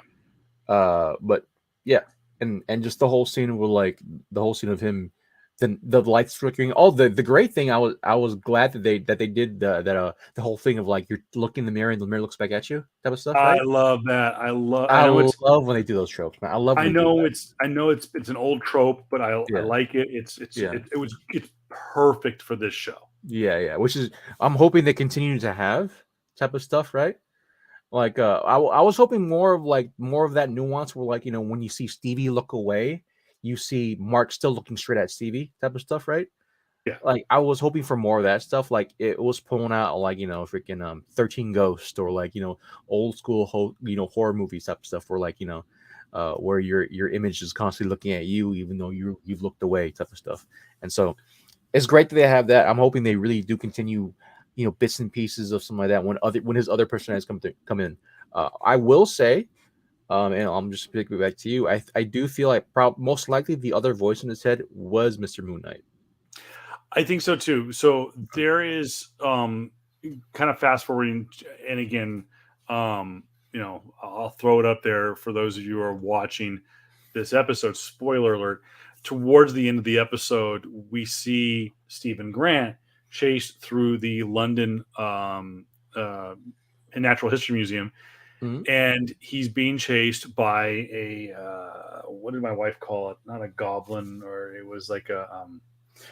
Speaker 1: Yeah.
Speaker 2: But yeah, and just the whole scene with like the whole scene of him, the lights flickering. Oh, the great thing, I was glad that they did the whole thing of like you're looking in the mirror and the mirror looks back at you type of stuff,
Speaker 1: I
Speaker 2: right?
Speaker 1: love that. I
Speaker 2: I
Speaker 1: know it's
Speaker 2: love when they do those tropes, man. I love when they do that.
Speaker 1: I know it's an old trope, but I
Speaker 2: Yeah,
Speaker 1: like it.
Speaker 2: yeah,
Speaker 1: It's perfect for this show.
Speaker 2: yeah. Which is I'm hoping they continue to have type of stuff, right? Like I was hoping more of that nuance where like when you see Stevie look away, you see Mark still looking straight at Stevie type of stuff, right?
Speaker 1: Yeah.
Speaker 2: Like I was hoping for more of that stuff. Like it was pulling out like freaking 13 Ghost or like old school horror movies type of stuff where like where your image is constantly looking at you even though you've looked away type of stuff. And so it's great that they have that. I'm hoping they really do continue bits and pieces of something like that when his other personages come in. I will say, and I'm just speaking back to you. I do feel like most likely the other voice in his head was Mr. Moon Knight.
Speaker 1: I think so too. So there is kind of fast forwarding, and again, I'll throw it up there for those of you who are watching this episode. Spoiler alert: towards the end of the episode, we see Stephen Grant chased through the London Natural History Museum,
Speaker 2: Mhm.
Speaker 1: and he's being chased by a what did my wife call it? Not a goblin, or it was like a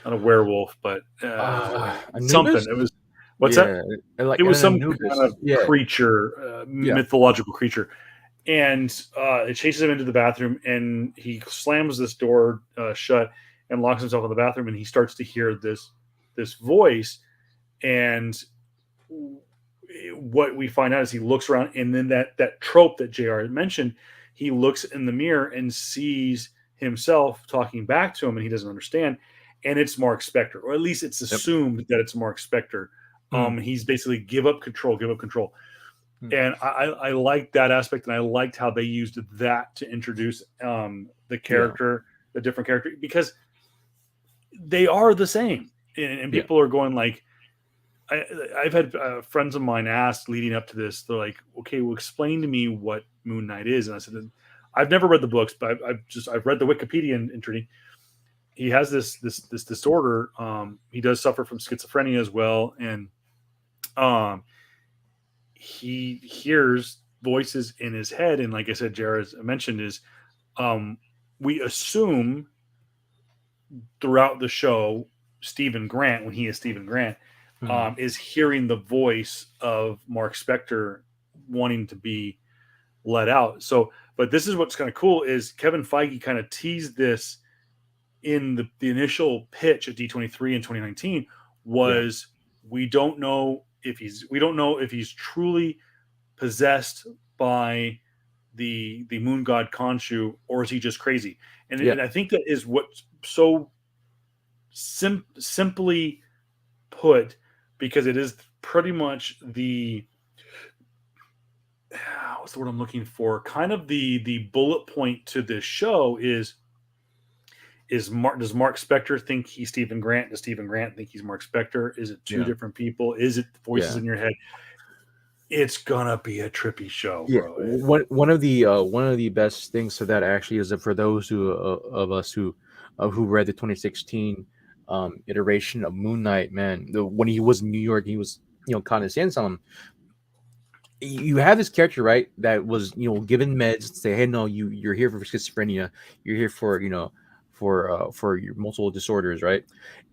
Speaker 1: not a werewolf, but something.
Speaker 2: Anubis?
Speaker 1: It was what's that?
Speaker 2: Yeah, like
Speaker 1: It was
Speaker 2: an
Speaker 1: some kind
Speaker 2: Anubis.
Speaker 1: of
Speaker 2: Yeah,
Speaker 1: creature,
Speaker 2: yeah.
Speaker 1: mythological creature, and it chases him into the bathroom, and he slams this door shut and locks himself in the bathroom, and he starts to hear this voice, and what we find out is he looks around, and then that trope that JR mentioned, he looks in the mirror and sees himself talking back to him, and he doesn't understand, and it's Mark Spector, or at least it's
Speaker 2: Yep.
Speaker 1: assumed that it's Mark Spector. He's basically give up control,
Speaker 2: Mm.
Speaker 1: and I liked that aspect, and I liked how they used that to introduce the
Speaker 2: Yeah,
Speaker 1: character, the different character, because they are the same, and
Speaker 2: yeah.
Speaker 1: people are going like, I've had friends of mine ask leading up to this. They're like, "Okay, well, explain to me what Moon Knight is." And I said, "I've never read the books, but I've read the Wikipedia entry. He has this disorder. He does suffer from schizophrenia as well, and um, he hears voices in his head. And like I said, Jared mentioned is we assume throughout the show, Stephen Grant, when he is Stephen Grant, is hearing the voice of Mark Spector wanting to be let out. So, but this is what's kind of cool is Kevin Feige kind of teased this in the initial pitch at D23 in 2019
Speaker 2: Yeah,
Speaker 1: was we don't know if he's truly possessed by the moon god Khonshu, or is he just crazy?
Speaker 2: yeah,
Speaker 1: And I think that is what's so simply put, because it is pretty much the what's the word I'm looking for? Kind of the bullet point to this show is does Mark Spector think he's Stephen Grant? Does Stephen Grant think he's Mark Spector? Is it two
Speaker 2: yeah,
Speaker 1: different people? Is it voices
Speaker 2: yeah.
Speaker 1: in your head? It's gonna be a trippy show,
Speaker 2: Yeah,
Speaker 1: bro.
Speaker 2: one of the best things to that actually is that for those of us who read the 2016 iteration of Moon Knight, man, when he was in New York, he was caught in a sandstorm. You have this character, right, that was given meds to say, hey, no, you're here for schizophrenia, you're here for for your multiple disorders, right?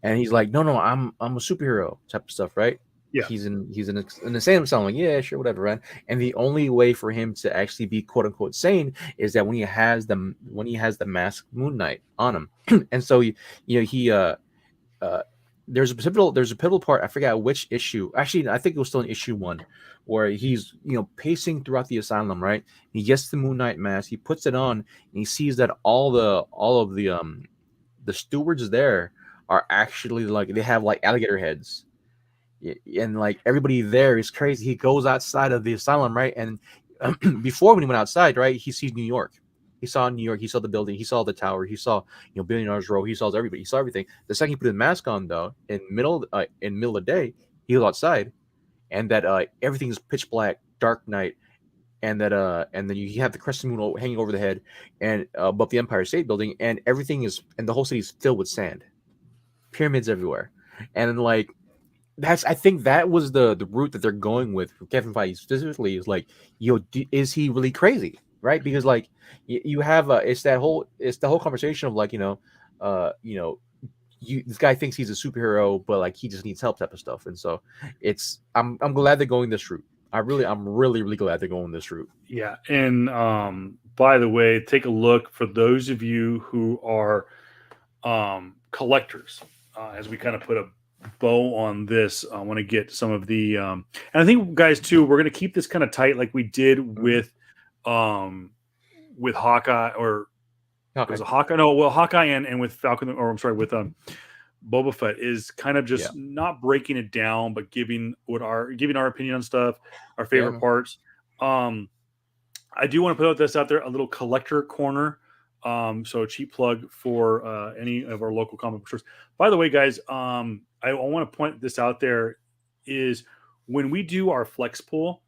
Speaker 2: And he's like, no, I'm a superhero type of stuff, right?
Speaker 1: Yeah,
Speaker 2: He's in an insane asylum, like, yeah, sure, whatever, right? And the only way for him to actually be quote unquote sane is that when he has the mask Moon Knight on him. And so he uh there's a pivotal part, I forgot which issue, actually I think it was still in issue 1, where he's pacing throughout the asylum, right? He gets the Moon Knight mask, he puts it on, and he sees that all of the stewards there are actually like they have like alligator heads. And like everybody there is crazy. He goes outside of the asylum, right? And before when he went outside, right, he sees New York. He saw New York. He saw the building. He saw the tower. He saw Billionaires Row. He saw everybody. He saw everything. The second he put his mask on, though, in middle of the day, he was outside, and that everything is pitch black, dark night, and then you have the crescent moon hanging over the head, and above the Empire State Building, and the whole city is filled with sand, pyramids everywhere, and like I think that was the route that they're going with Kevin Feige specifically is like, is he really crazy, right? Because like you have it's the whole conversation of like this guy thinks he's a superhero, but like he just needs help type of stuff, and so I'm glad they're going this route. I'm really glad they're going this route.
Speaker 1: Yeah, and by the way, take a look for those of you who are collectors. As we kind of put a bow on this, I want to get some of the and I think, guys, too, we're going to keep this kind of tight, like we did with Hawkeye, or was it Hawkeye? No, well, Hawkeye and with Falcon, or I'm sorry, with Boba Fett, is kind of just not breaking it down, but giving our opinion on stuff, our favorite parts. I do want to put this out there, a little collector corner. So a cheap plug for any of our local comic book stores. By the way, guys, I want to point this out there is when we do our flex pool,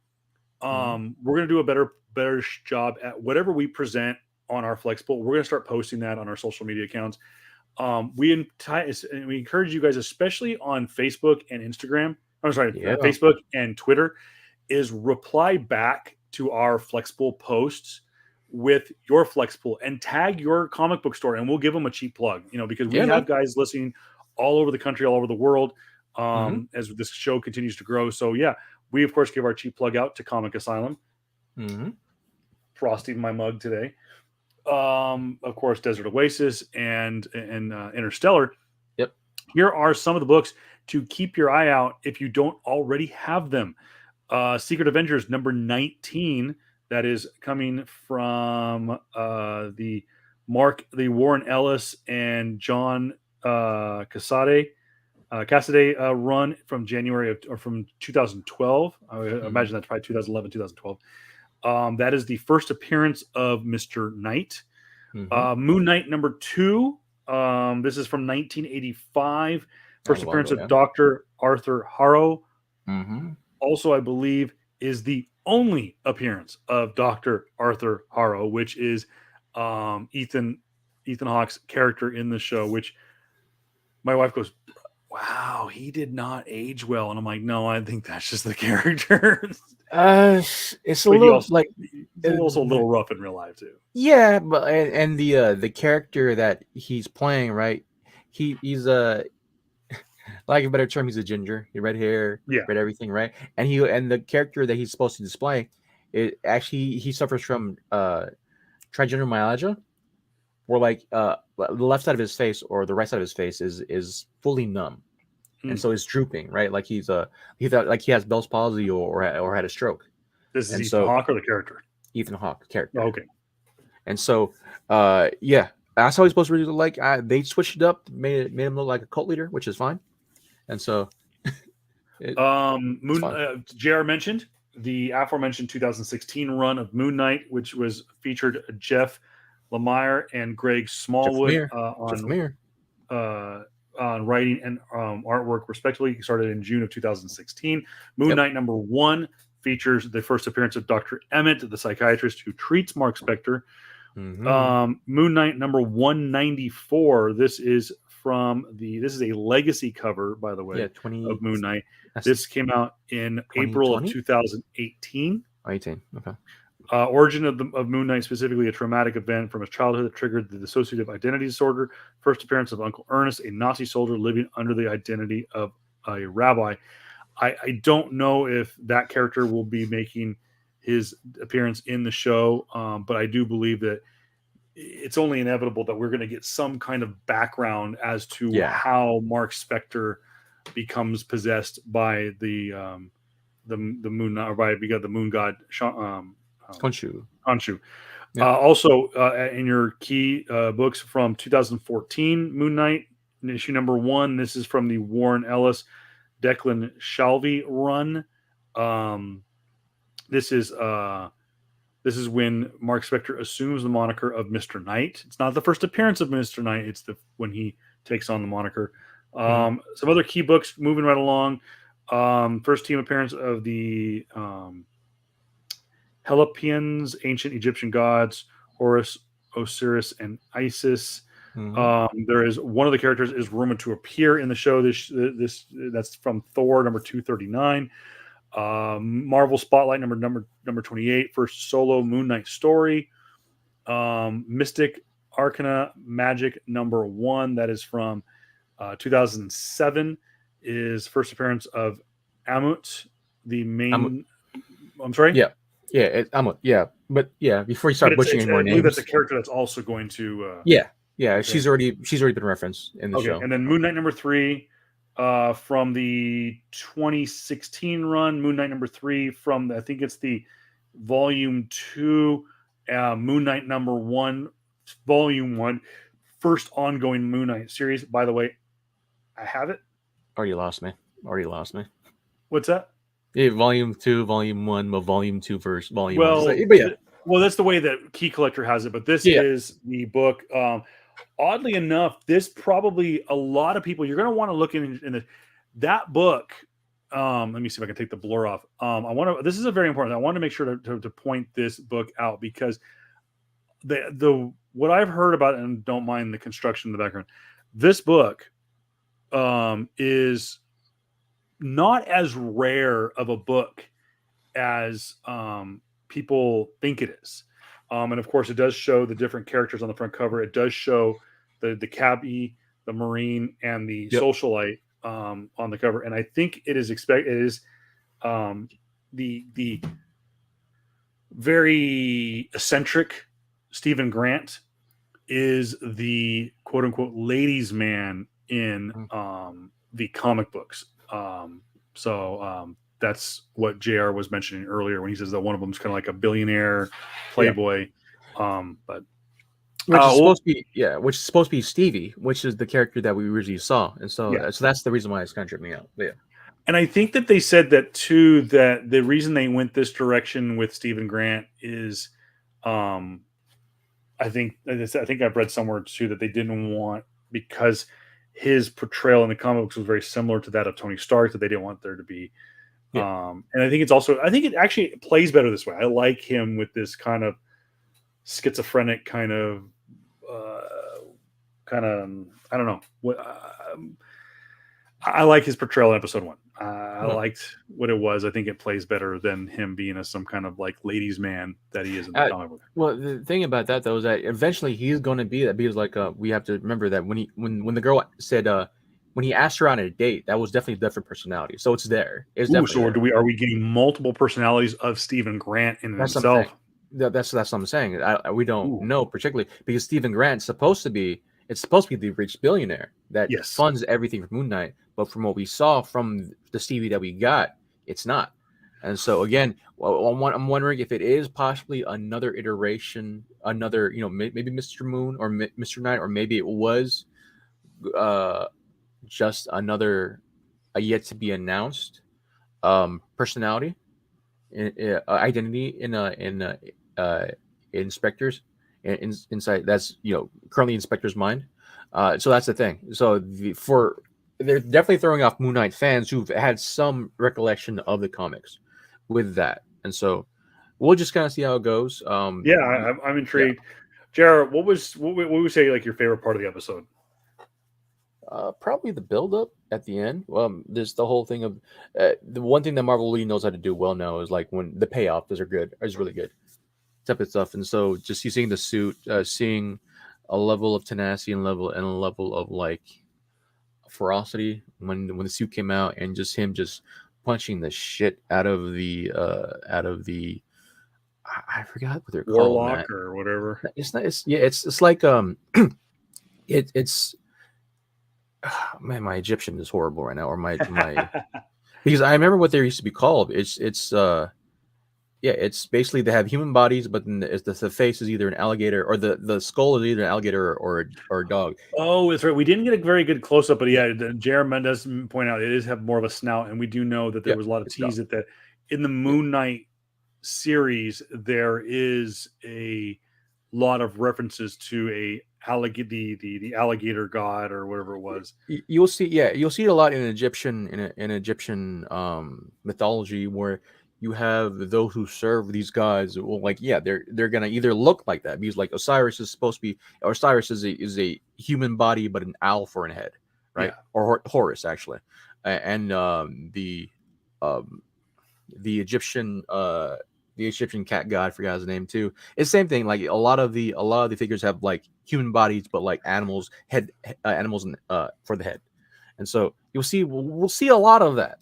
Speaker 1: we're going to do a better job at whatever we present on our flex pool. We're going to start posting that on our social media accounts. We encourage you guys, especially on Facebook and Instagram. I'm sorry, Facebook and Twitter, is reply back to our flex pool posts with your flex pool and tag your comic book store, and we'll give them a cheap plug. Because we have guys listening all over the country, all over the world, as this show continues to grow. So yeah, we of course give our cheap plug out to Comic Asylum. Frosty my mug today. Of course, Desert Oasis and Interstellar.
Speaker 2: Yep.
Speaker 1: Here are some of the books to keep your eye out if you don't already have them. Secret Avengers number 19. That is coming from the Warren Ellis and John Cassaday run from January from 2012. I imagine that's probably 2011, 2012. That is the first appearance of Mr. Knight. Moon Knight number 2. This is from 1985. First appearance of Dr. Arthur Harrow. Also, I believe, is the only appearance of Dr. Arthur Harrow, which is Ethan Hawke's character in the show, which my wife goes, wow, he did not age well. And I'm like, no, I think that's just the character.
Speaker 2: It's a little
Speaker 1: also, it's also a little rough in real life too.
Speaker 2: Yeah, but and the character that he's playing, right? He's like a better term, he's a ginger. He red hair, red everything, right? And the character that he's supposed to display, he suffers from trigeminal myalgia, where like the left side of his face or the right side of his face is fully numb, and so it's drooping, right? Like he has Bell's palsy or had a stroke.
Speaker 1: This is Ethan Hawke or the character?
Speaker 2: Ethan Hawke character.
Speaker 1: Oh, okay.
Speaker 2: And so that's how he's supposed to really look like. They switched it up, made him look like a cult leader, which is fine. And so,
Speaker 1: JR mentioned the aforementioned 2016 run of Moon Knight, which was featured Jeff Lemire and Greg Smallwood on writing and artwork, respectively. He started in June of 2016. Moon Knight number 1 features the first appearance of Dr. Emmett, the psychiatrist who treats Mark Spector. Moon Knight number 194. This is a legacy cover, by the way, of Moon Knight. This came out in April of 2018.
Speaker 2: 18. Okay.
Speaker 1: Origin of Moon Knight, specifically a traumatic event from his childhood that triggered the dissociative identity disorder. First appearance of Uncle Ernest, a Nazi soldier living under the identity of a rabbi. I don't know if that character will be making his appearance in the show, but I do believe that it's only inevitable that we're going to get some kind of background as to how Mark Spector becomes possessed by the moon, or by the moon god
Speaker 2: Khonshu.
Speaker 1: Also, in your key books from 2014, Moon Knight issue number 1. This is from the Warren Ellis, Declan Shalvey run. This is This is when Mark Spector assumes the moniker of Mr. Knight. It's not the first appearance of Mr. Knight. It's when he takes on the moniker. Some other key books moving right along. First team appearance of the Helipians, ancient Egyptian gods, Horus, Osiris, and Isis. There is one of the characters is rumored to appear in the show. This that's from Thor number 239. Marvel Spotlight number 28, first solo Moon Knight story. Mystic Arcana Magic number 1, that is from 2007, is first appearance of Amut, the main. I'm sorry.
Speaker 2: Amut. Yeah, but yeah, before you start butchering more names,
Speaker 1: that's a character that's also going to.
Speaker 2: She's already been referenced in the show.
Speaker 1: And then Moon Knight number 3. From the 2016 run, Moon Knight number 3 from I think it's the volume 2, Moon Knight number 1, volume 1, first ongoing Moon Knight series. By the way, I have it.
Speaker 2: Already lost me.
Speaker 1: What's that?
Speaker 2: Yeah, volume 2, volume 1, volume 2 verse volume.
Speaker 1: Well,
Speaker 2: 1. But yeah.
Speaker 1: Well, that's the way that Key Collector has it. But this is the book. Oddly enough, this probably a lot of people, you're going to want to look in that book. Let me see if I can take the blur off. This is a very important. I want to make sure to point this book out because the what I've heard about it, and don't mind the construction in the background. This book is not as rare of a book as people think it is. And of course, it does show the different characters on the front cover. It does show the cabbie, the Marine, and the socialite on the cover. And I think it is the very eccentric Stephen Grant is the quote unquote ladies' man in the comic books. That's what JR was mentioning earlier when he says that one of them is kind of like a billionaire playboy. But
Speaker 2: which is supposed to be Stevie, which is the character that we originally saw. And so that's the reason why it's kind of tripped me out. Yeah. And
Speaker 1: I think that they said that too, that the reason they went this direction with Stephen Grant is I think I've read somewhere too that they didn't want, because his portrayal in the comic books was very similar to that of Tony Stark, that they didn't want there to be. And I think it actually plays better this way. I like him with this kind of schizophrenic kind of I don't know what I like his portrayal in episode 1. I liked what it was. I think it plays better than him being as some kind of like ladies' man that he is in the comic book.
Speaker 2: Well, the thing about that though is that eventually he's going to be that, because like we have to remember that when the girl said when he asked her on a date, that was definitely a different personality. So it's there.
Speaker 1: Are we getting multiple personalities of Stephen Grant in himself?
Speaker 2: That's what I'm saying. We don't know particularly, because Stephen Grant's supposed to be the rich billionaire that funds everything for Moon Knight. But from what we saw from the Stevie that we got, it's not. And so again, I'm wondering if it is possibly another iteration, maybe Mr. Moon or Mr. Knight, or maybe it was just another yet to be announced personality, identity in Inspector's inside. That's currently Inspector's mind. So that's the thing. So they're definitely throwing off Moon Knight fans who've had some recollection of the comics with that, and so we'll just kind of see how it goes.
Speaker 1: I'm intrigued. Jared, what would you say like your favorite part of the episode?
Speaker 2: Probably the build-up at the end. There's the whole thing of the one thing that Marvel really knows how to do well now is like when the payoff is really good type of stuff. And so just seeing the suit, seeing a level of tenacity and a level of like ferocity when the suit came out, and just him just punching the shit out of the I forgot what they're called,
Speaker 1: Warlock or whatever.
Speaker 2: It's not. It's like it's. Man, my Egyptian is horrible right now, or my because I remember what they used to be called. It's basically they have human bodies, but then the face is either an alligator, or the skull is either an alligator or a dog.
Speaker 1: Oh, that's right. We didn't get a very good close up, but Jeremy does point out it is have more of a snout, and we do know that there was a lot of tease that in the Moon Knight series, there is a lot of references to the alligator god or whatever it was.
Speaker 2: You'll see, yeah, you'll see it a lot in Egyptian mythology, where you have those who serve these gods. Well, like, yeah, they're gonna either look like that, because like Osiris is supposed to be, Osiris is a human body but an owl for a head, right?
Speaker 1: Yeah.
Speaker 2: Or Horus actually. And um the Egyptian cat god, I forgot his name too. It's the same thing. Like a lot of the figures have like human bodies, but like animals for the head. And so we'll see a lot of that.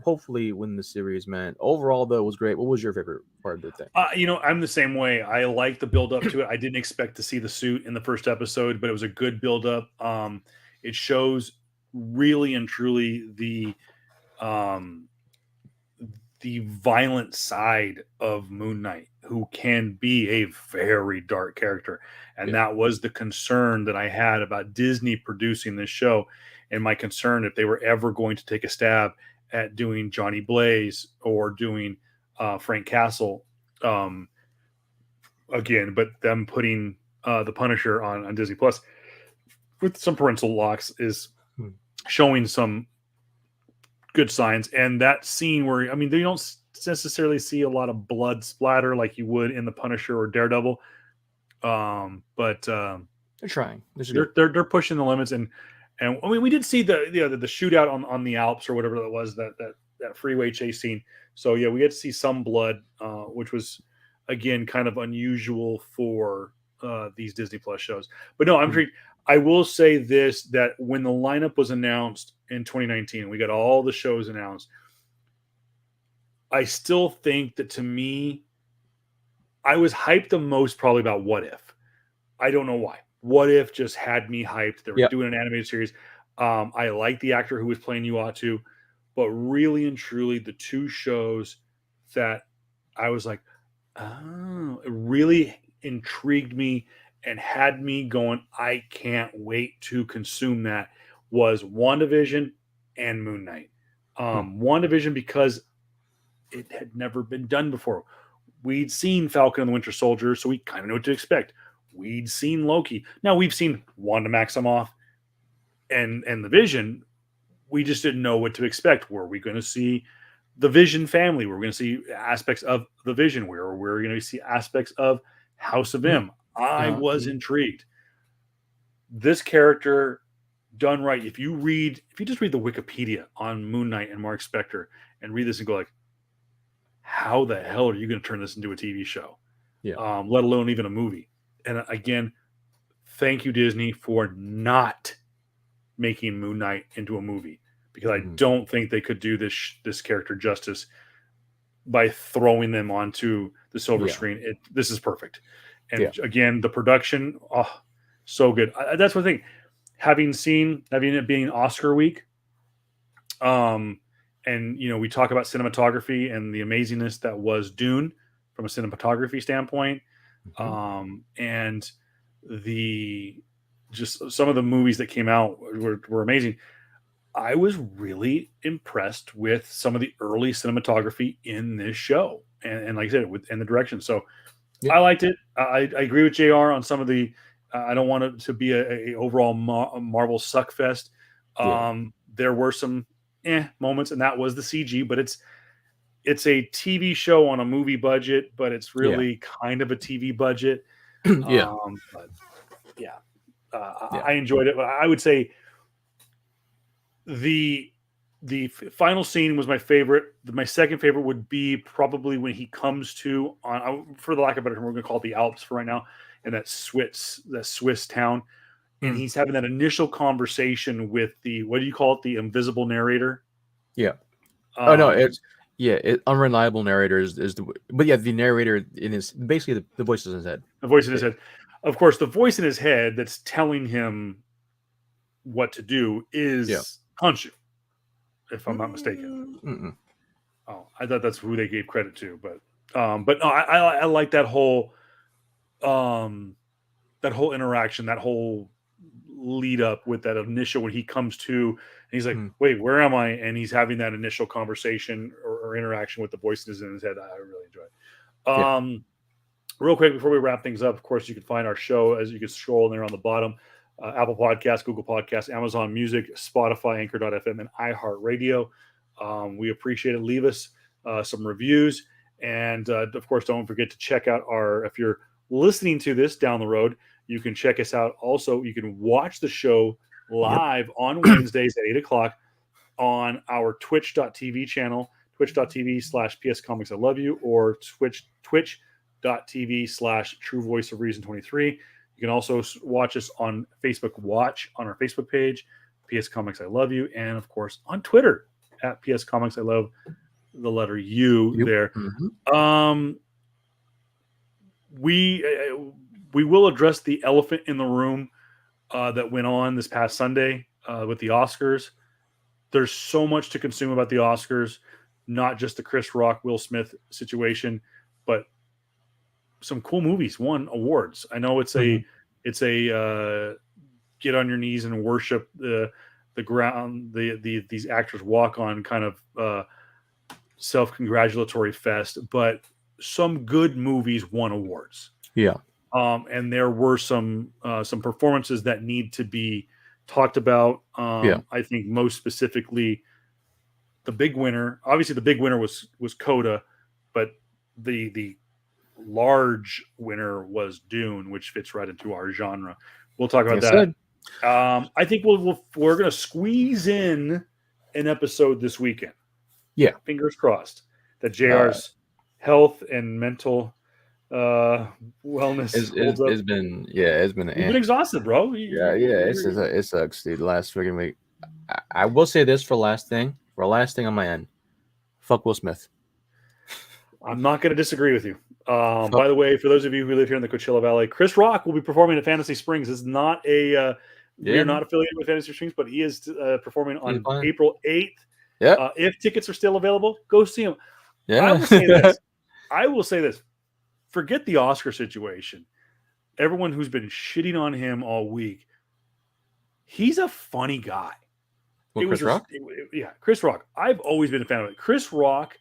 Speaker 2: Hopefully, when the series, man. Overall, though, it was great. What was your favorite part of the thing?
Speaker 1: I'm the same way. I like the build up to it. I didn't expect to see the suit in the first episode, but it was a good build up. It shows really and truly um, the violent side of Moon Knight, who can be a very dark character. And that was the concern that I had about Disney producing this show. And my concern, if they were ever going to take a stab at doing Johnny Blaze or doing Frank Castle again, but them putting the Punisher on Disney Plus with some parental locks is showing some good signs. And that scene where, I mean, they don't necessarily see a lot of blood splatter like you would in the Punisher or Daredevil, but
Speaker 2: they're trying.
Speaker 1: They're pushing the limits. And I mean, we did see the shootout on the Alps or whatever that was, that freeway chase scene. So yeah, we get to see some blood, which was again kind of unusual for these Disney Plus shows. But no, I'm intrigued. I will say this, that when the lineup was announced in 2019, we got all the shows announced. I still think that, to me, I was hyped the most probably about What If. I don't know why. What If just had me hyped. They were doing an animated series. I like the actor who was playing Uatu, but really and truly, the two shows that I was like, oh, it really intrigued me and had me going, I can't wait to consume that, was WandaVision and Moon Knight. WandaVision, because it had never been done before. We'd seen Falcon and the Winter Soldier, so we kind of know what to expect. We'd seen Loki. Now we've seen Wanda Maximoff and the Vision. We just didn't know what to expect. Were we going to see the Vision family? Were we going to see aspects of the Vision? Were we going to see aspects of House of M? I was intrigued. This character done right. If you just read the Wikipedia on Moon Knight and Mark Spector and read this and go like, how the hell are you going to turn this into a TV show? Let alone even a movie. And again, thank you, Disney, for not making Moon Knight into a movie, because I don't think they could do this character justice by throwing them onto the silver screen. This is perfect. And again, the production, so good. That's one thing. Having it being Oscar week, and we talk about cinematography and the amazingness that was Dune from a cinematography standpoint, and just some of the movies that came out were amazing. I was really impressed with some of the early cinematography in this show, and like I said, and the direction. So I liked it. I agree with JR on some of the. I don't want it to be a overall Marvel suck fest. There were some moments, and that was the CG, but it's a TV show on a movie budget, but it's really kind of a TV budget. I enjoyed it. But I would say the final scene was my favorite. My second favorite would be probably when he comes to, for the lack of a better term, we're going to call it the Alps for right now, in that Swiss town, and he's having that initial conversation with what do you call it? The invisible narrator.
Speaker 2: Unreliable narrator is the narrator in his, basically the voice in his head.
Speaker 1: The voice in his head. Of course, the voice in his head that's telling him what to do is Khonshu, if I'm not mistaken. Oh, I thought that's who they gave credit to, but no, I like that whole interaction, that whole lead up with that initial when he comes to and he's like,
Speaker 2: Mhm.
Speaker 1: wait, where am I? And he's having that initial conversation or interaction with the voices in his head. I really enjoy it.
Speaker 2: Yeah.
Speaker 1: Real quick before we wrap things up, of course, you can find our show as you can scroll there on the bottom. Apple Podcasts, Google Podcasts, Amazon Music, Spotify, Anchor.fm, and iHeartRadio. We appreciate it. Leave us some reviews. And of course, don't forget to check out if you're listening to this down the road, you can check us out. Also, you can watch the show live on Wednesdays at 8 o'clock on our twitch.tv channel, twitch.tv/PS Comics I Love You, or twitch.tv/True Voice of Reason 23. You can also watch us on Facebook Watch on our Facebook page, PS Comics I Love You, and of course on Twitter at PS Comics I Love the letter U there.
Speaker 2: Mhm.
Speaker 1: We will address the elephant in the room that went on this past Sunday with the Oscars. There's so much to consume about the Oscars, not just the Chris Rock, Will Smith situation, but some cool movies won awards. I know it's a get on your knees and worship the ground these actors walk on kind of self-congratulatory fest, but some good movies won awards.
Speaker 2: Yeah.
Speaker 1: And there were some performances that need to be talked about. I think most specifically, the big winner. Obviously, the big winner was Coda, but the large winner was Dune, which fits right into our genre. We'll talk about that. I think we're going to squeeze in an episode this weekend.
Speaker 2: Yeah,
Speaker 1: fingers crossed that JR's health and mental wellness holds up.
Speaker 2: It's been
Speaker 1: You've been exhausted, bro.
Speaker 2: It sucks, dude. Last freaking week. I will say this for last thing on my end. Fuck Will Smith.
Speaker 1: I'm not going to disagree with you. By the way, for those of you who live here in the Coachella Valley, Chris Rock will be performing at Fantasy Springs. It's not we are not affiliated with Fantasy Springs, but he is performing on April 8th.
Speaker 2: Yeah.
Speaker 1: If tickets are still available, go see him.
Speaker 2: Yeah.
Speaker 1: I will say this. Forget the Oscar situation. Everyone who's been shitting on him all week, he's a funny guy.
Speaker 2: Chris Rock?
Speaker 1: Chris Rock. I've always been a fan of it. Chris Rock,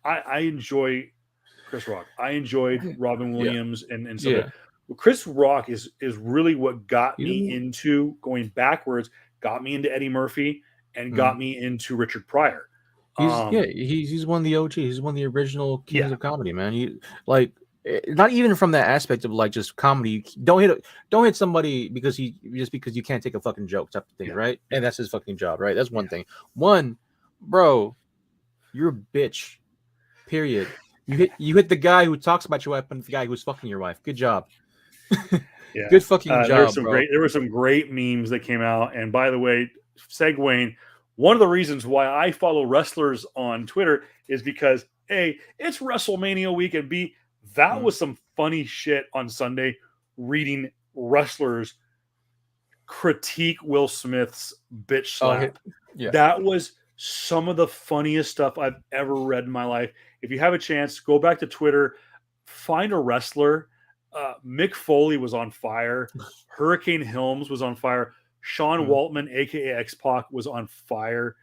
Speaker 1: I enjoy Chris Rock. I enjoyed Robin Williams and so Chris Rock is really what got me into going backwards, got me into Eddie Murphy, and got me into Richard Pryor.
Speaker 2: He's one of the OGs. He's one of the original kings of comedy, man. He not even from that aspect of like just comedy. Don't hit somebody because you can't take a fucking joke type of thing, right? And that's his fucking job, right? That's one thing. Bro, you're a bitch. Period. You hit the guy who talks about your wife and the guy who's fucking your wife. Good job. Good fucking job.
Speaker 1: There were some great memes that came out. And by the way, segueing, one of the reasons why I follow wrestlers on Twitter is because A, it's WrestleMania week, and B, that was some funny shit on Sunday reading wrestlers critique Will Smith's bitch slap. That was some of the funniest stuff I've ever read in my life. If you have a chance, go back to Twitter, find a wrestler. Mick Foley was on fire. Hurricane Helms was on fire. Sean Waltman, aka X-Pac, was on fire.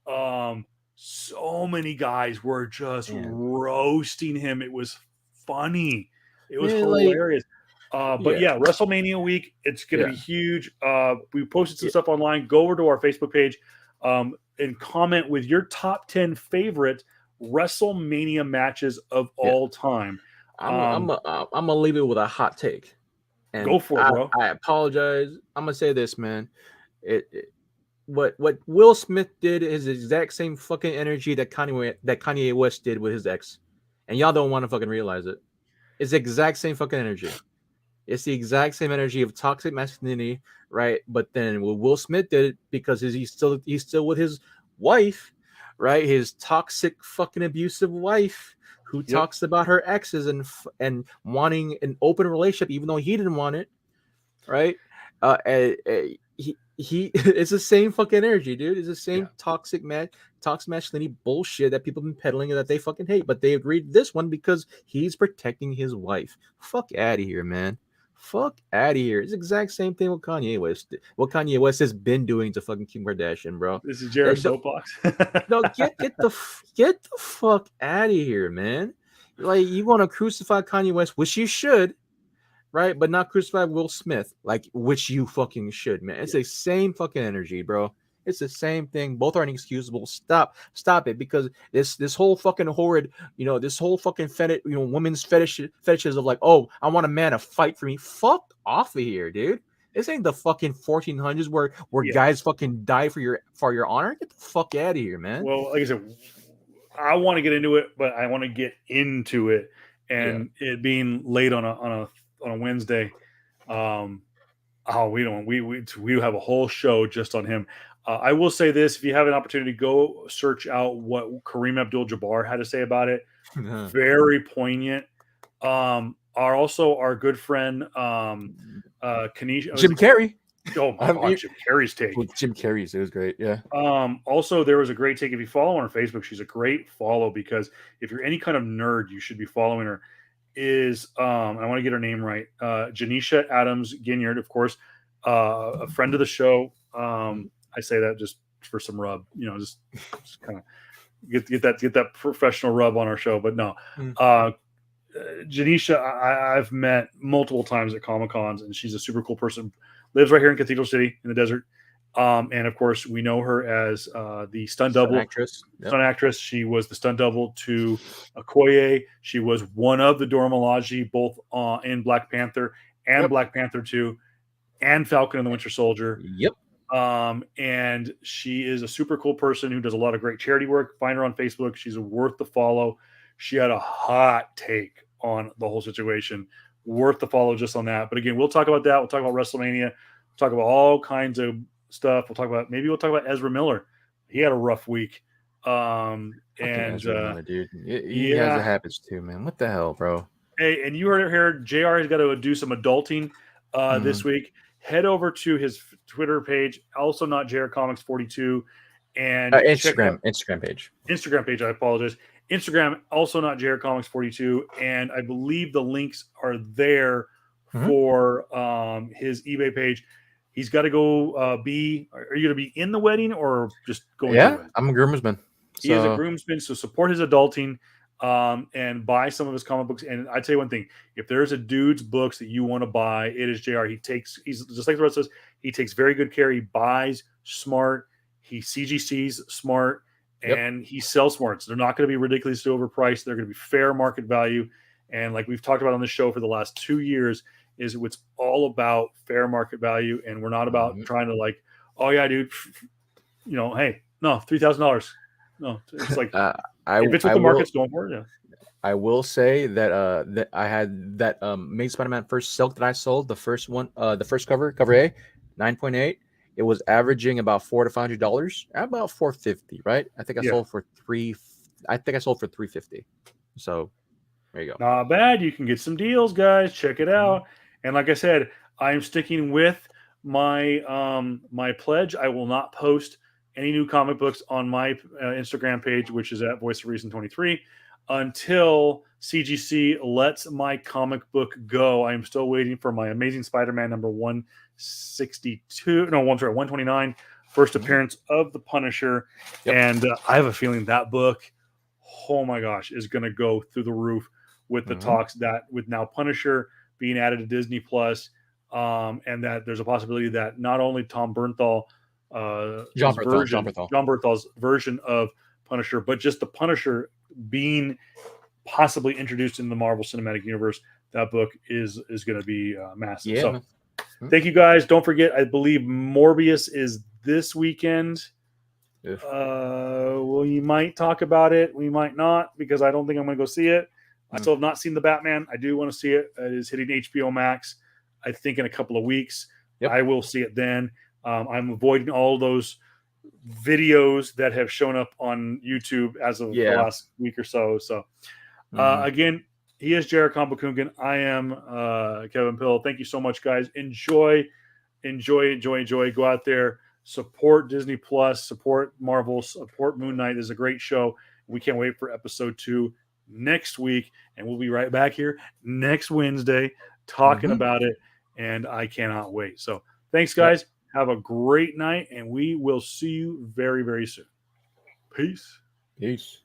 Speaker 1: So many guys were just roasting him. It was funny. It was hilarious. WrestleMania week, it's going to be huge. We posted some stuff online. Go over to our Facebook page and comment with your top 10 favorite WrestleMania matches of all time.
Speaker 2: I'm gonna leave it with a hot take. And
Speaker 1: go for it, bro.
Speaker 2: I apologize. I'm gonna say this, man. What Will Smith did is the exact same fucking energy that Kanye West did with his ex, and y'all don't want to fucking realize it. It's the exact same fucking energy. It's the exact same energy of toxic masculinity, right? But then what Will Smith did it because he's still with his wife, right? His toxic fucking abusive wife who talks about her exes and wanting an open relationship even though he didn't want it, right? He it's the same fucking energy, dude. It's the same toxic masculinity bullshit that people have been peddling and that they fucking hate, but they agreed to this one because he's protecting his wife. Fuck out of here, man. Fuck out of here. It's the exact same thing with Kanye West. What Kanye West has been doing to fucking Kim Kardashian, bro.
Speaker 1: This is Jared Soapbox.
Speaker 2: No, get the fuck out of here, man. Like, you want to crucify Kanye West, which you should, right? But not crucify Will Smith, like, which you fucking should, man. It's the same fucking energy, bro. It's the same thing. Both are inexcusable. Stop it, because this whole fucking horrid, this whole fucking fetish, women's fetishes of like, oh, I want a man to fight for me. Fuck off of here, dude. This ain't the fucking 1400s where guys fucking die for your honor. Get the fuck out of here, man.
Speaker 1: Well, like I said, I want to get into it, but I want to get into it, and it being late on a Wednesday. We have a whole show just on him. I will say this: if you have an opportunity, go search out what Kareem Abdul-Jabbar had to say about it. Very poignant. Our good friend Kanisha,
Speaker 2: Jim Carrey.
Speaker 1: Oh my God, Jim Carrey's take.
Speaker 2: Jim Carrey's, it was great. Yeah.
Speaker 1: Also, there was a great take. If you follow her on Facebook, she's a great follow, because if you're any kind of nerd, you should be following her. I want to get her name right. Janisha Adams Ginyard, of course, a friend of the show. I say that just for some rub, just kind of get that professional rub on our show. But no, Janisha, I've met multiple times at Comic-Cons, and she's a super cool person. Lives right here in Cathedral City in the desert. And of course, we know her as the stunt double. Stunt actress. She was the stunt double to Okoye. She was one of the Dora Milaje, both in Black Panther and Black Panther 2 and Falcon and the Winter Soldier.
Speaker 2: Yep.
Speaker 1: And she is a super cool person who does a lot of great charity work. Find her on Facebook. She's worth the follow. She had a hot take on the whole situation. Worth the follow just on that. But again, we'll talk about that. We'll talk about WrestleMania. We'll talk about all kinds of stuff. We'll talk about Ezra Miller. He had a rough week.
Speaker 2: Miller, dude. He has the habits too, man. What the hell, bro?
Speaker 1: Hey, and you heard it here. JR has got to do some adulting this week. Head over to his Twitter page, also not JR Comics 42, and
Speaker 2: Instagram page.
Speaker 1: Instagram page. I apologize. Instagram, also not JR Comics 42, and I believe the links are there for his eBay page. He's got to go Are you going to be in the wedding or just going?
Speaker 2: Yeah, I'm a groomsman.
Speaker 1: He is a groomsman, so support his adulting and buy some of his comic books. And I tell you one thing: if there's a dude's books that you want to buy, it is JR. He's just like the rest of us. He takes very good care. He buys smart. He CGCs smart. And he sells smart. So they're not going to be ridiculously overpriced. They're going to be fair market value. And like we've talked about on the show for the last 2 years, is it's all about fair market value. And we're not about trying to like, oh yeah, dude, hey, no, $3,000. No, it's like if it's what the market's going for, yeah.
Speaker 2: I will say that that I had that Amazing Spider-Man first silk that I sold, the first one, the first cover A, 9.8. It was averaging about $400 to $500, about $450, right? I think I sold for $350. So there you go.
Speaker 1: Not bad. You can get some deals, guys. Check it out. And like I said, I am sticking with my my pledge. I will not post any new comic books on my Instagram page, which is at Voice of Reason 23, until CGC lets my comic book go. I am still waiting for my Amazing Spider-Man number 129, first appearance of the Punisher. And I have a feeling that book, oh my gosh, is going to go through the roof with the talks that with now Punisher being added to Disney Plus, and that there's a possibility that not only Tom Bernthal, John Bernthal's version of Punisher, but just the Punisher being possibly introduced in the Marvel Cinematic Universe. That book is going to be massive.
Speaker 2: Yeah.
Speaker 1: So thank you guys. Don't forget, I believe Morbius is this weekend. We might talk about it. We might not, because I don't think I'm going to go see it. I still have not seen the Batman. I do want to see it. It is hitting HBO Max, I think, in a couple of weeks. I will see it then. I'm avoiding all those videos that have shown up on YouTube as of the last week or so. So again, he is Jared Kombakungan. I am Kevin Pill. Thank you so much, guys. Enjoy. Go out there, support Disney Plus, support Marvel, support Moon Knight. This is a great show. We can't wait for episode 2 next week, and we'll be right back here next Wednesday talking about it. and I cannot wait. So thanks, guys. Have a great night, and we will see you very, very soon. Peace.
Speaker 2: Peace.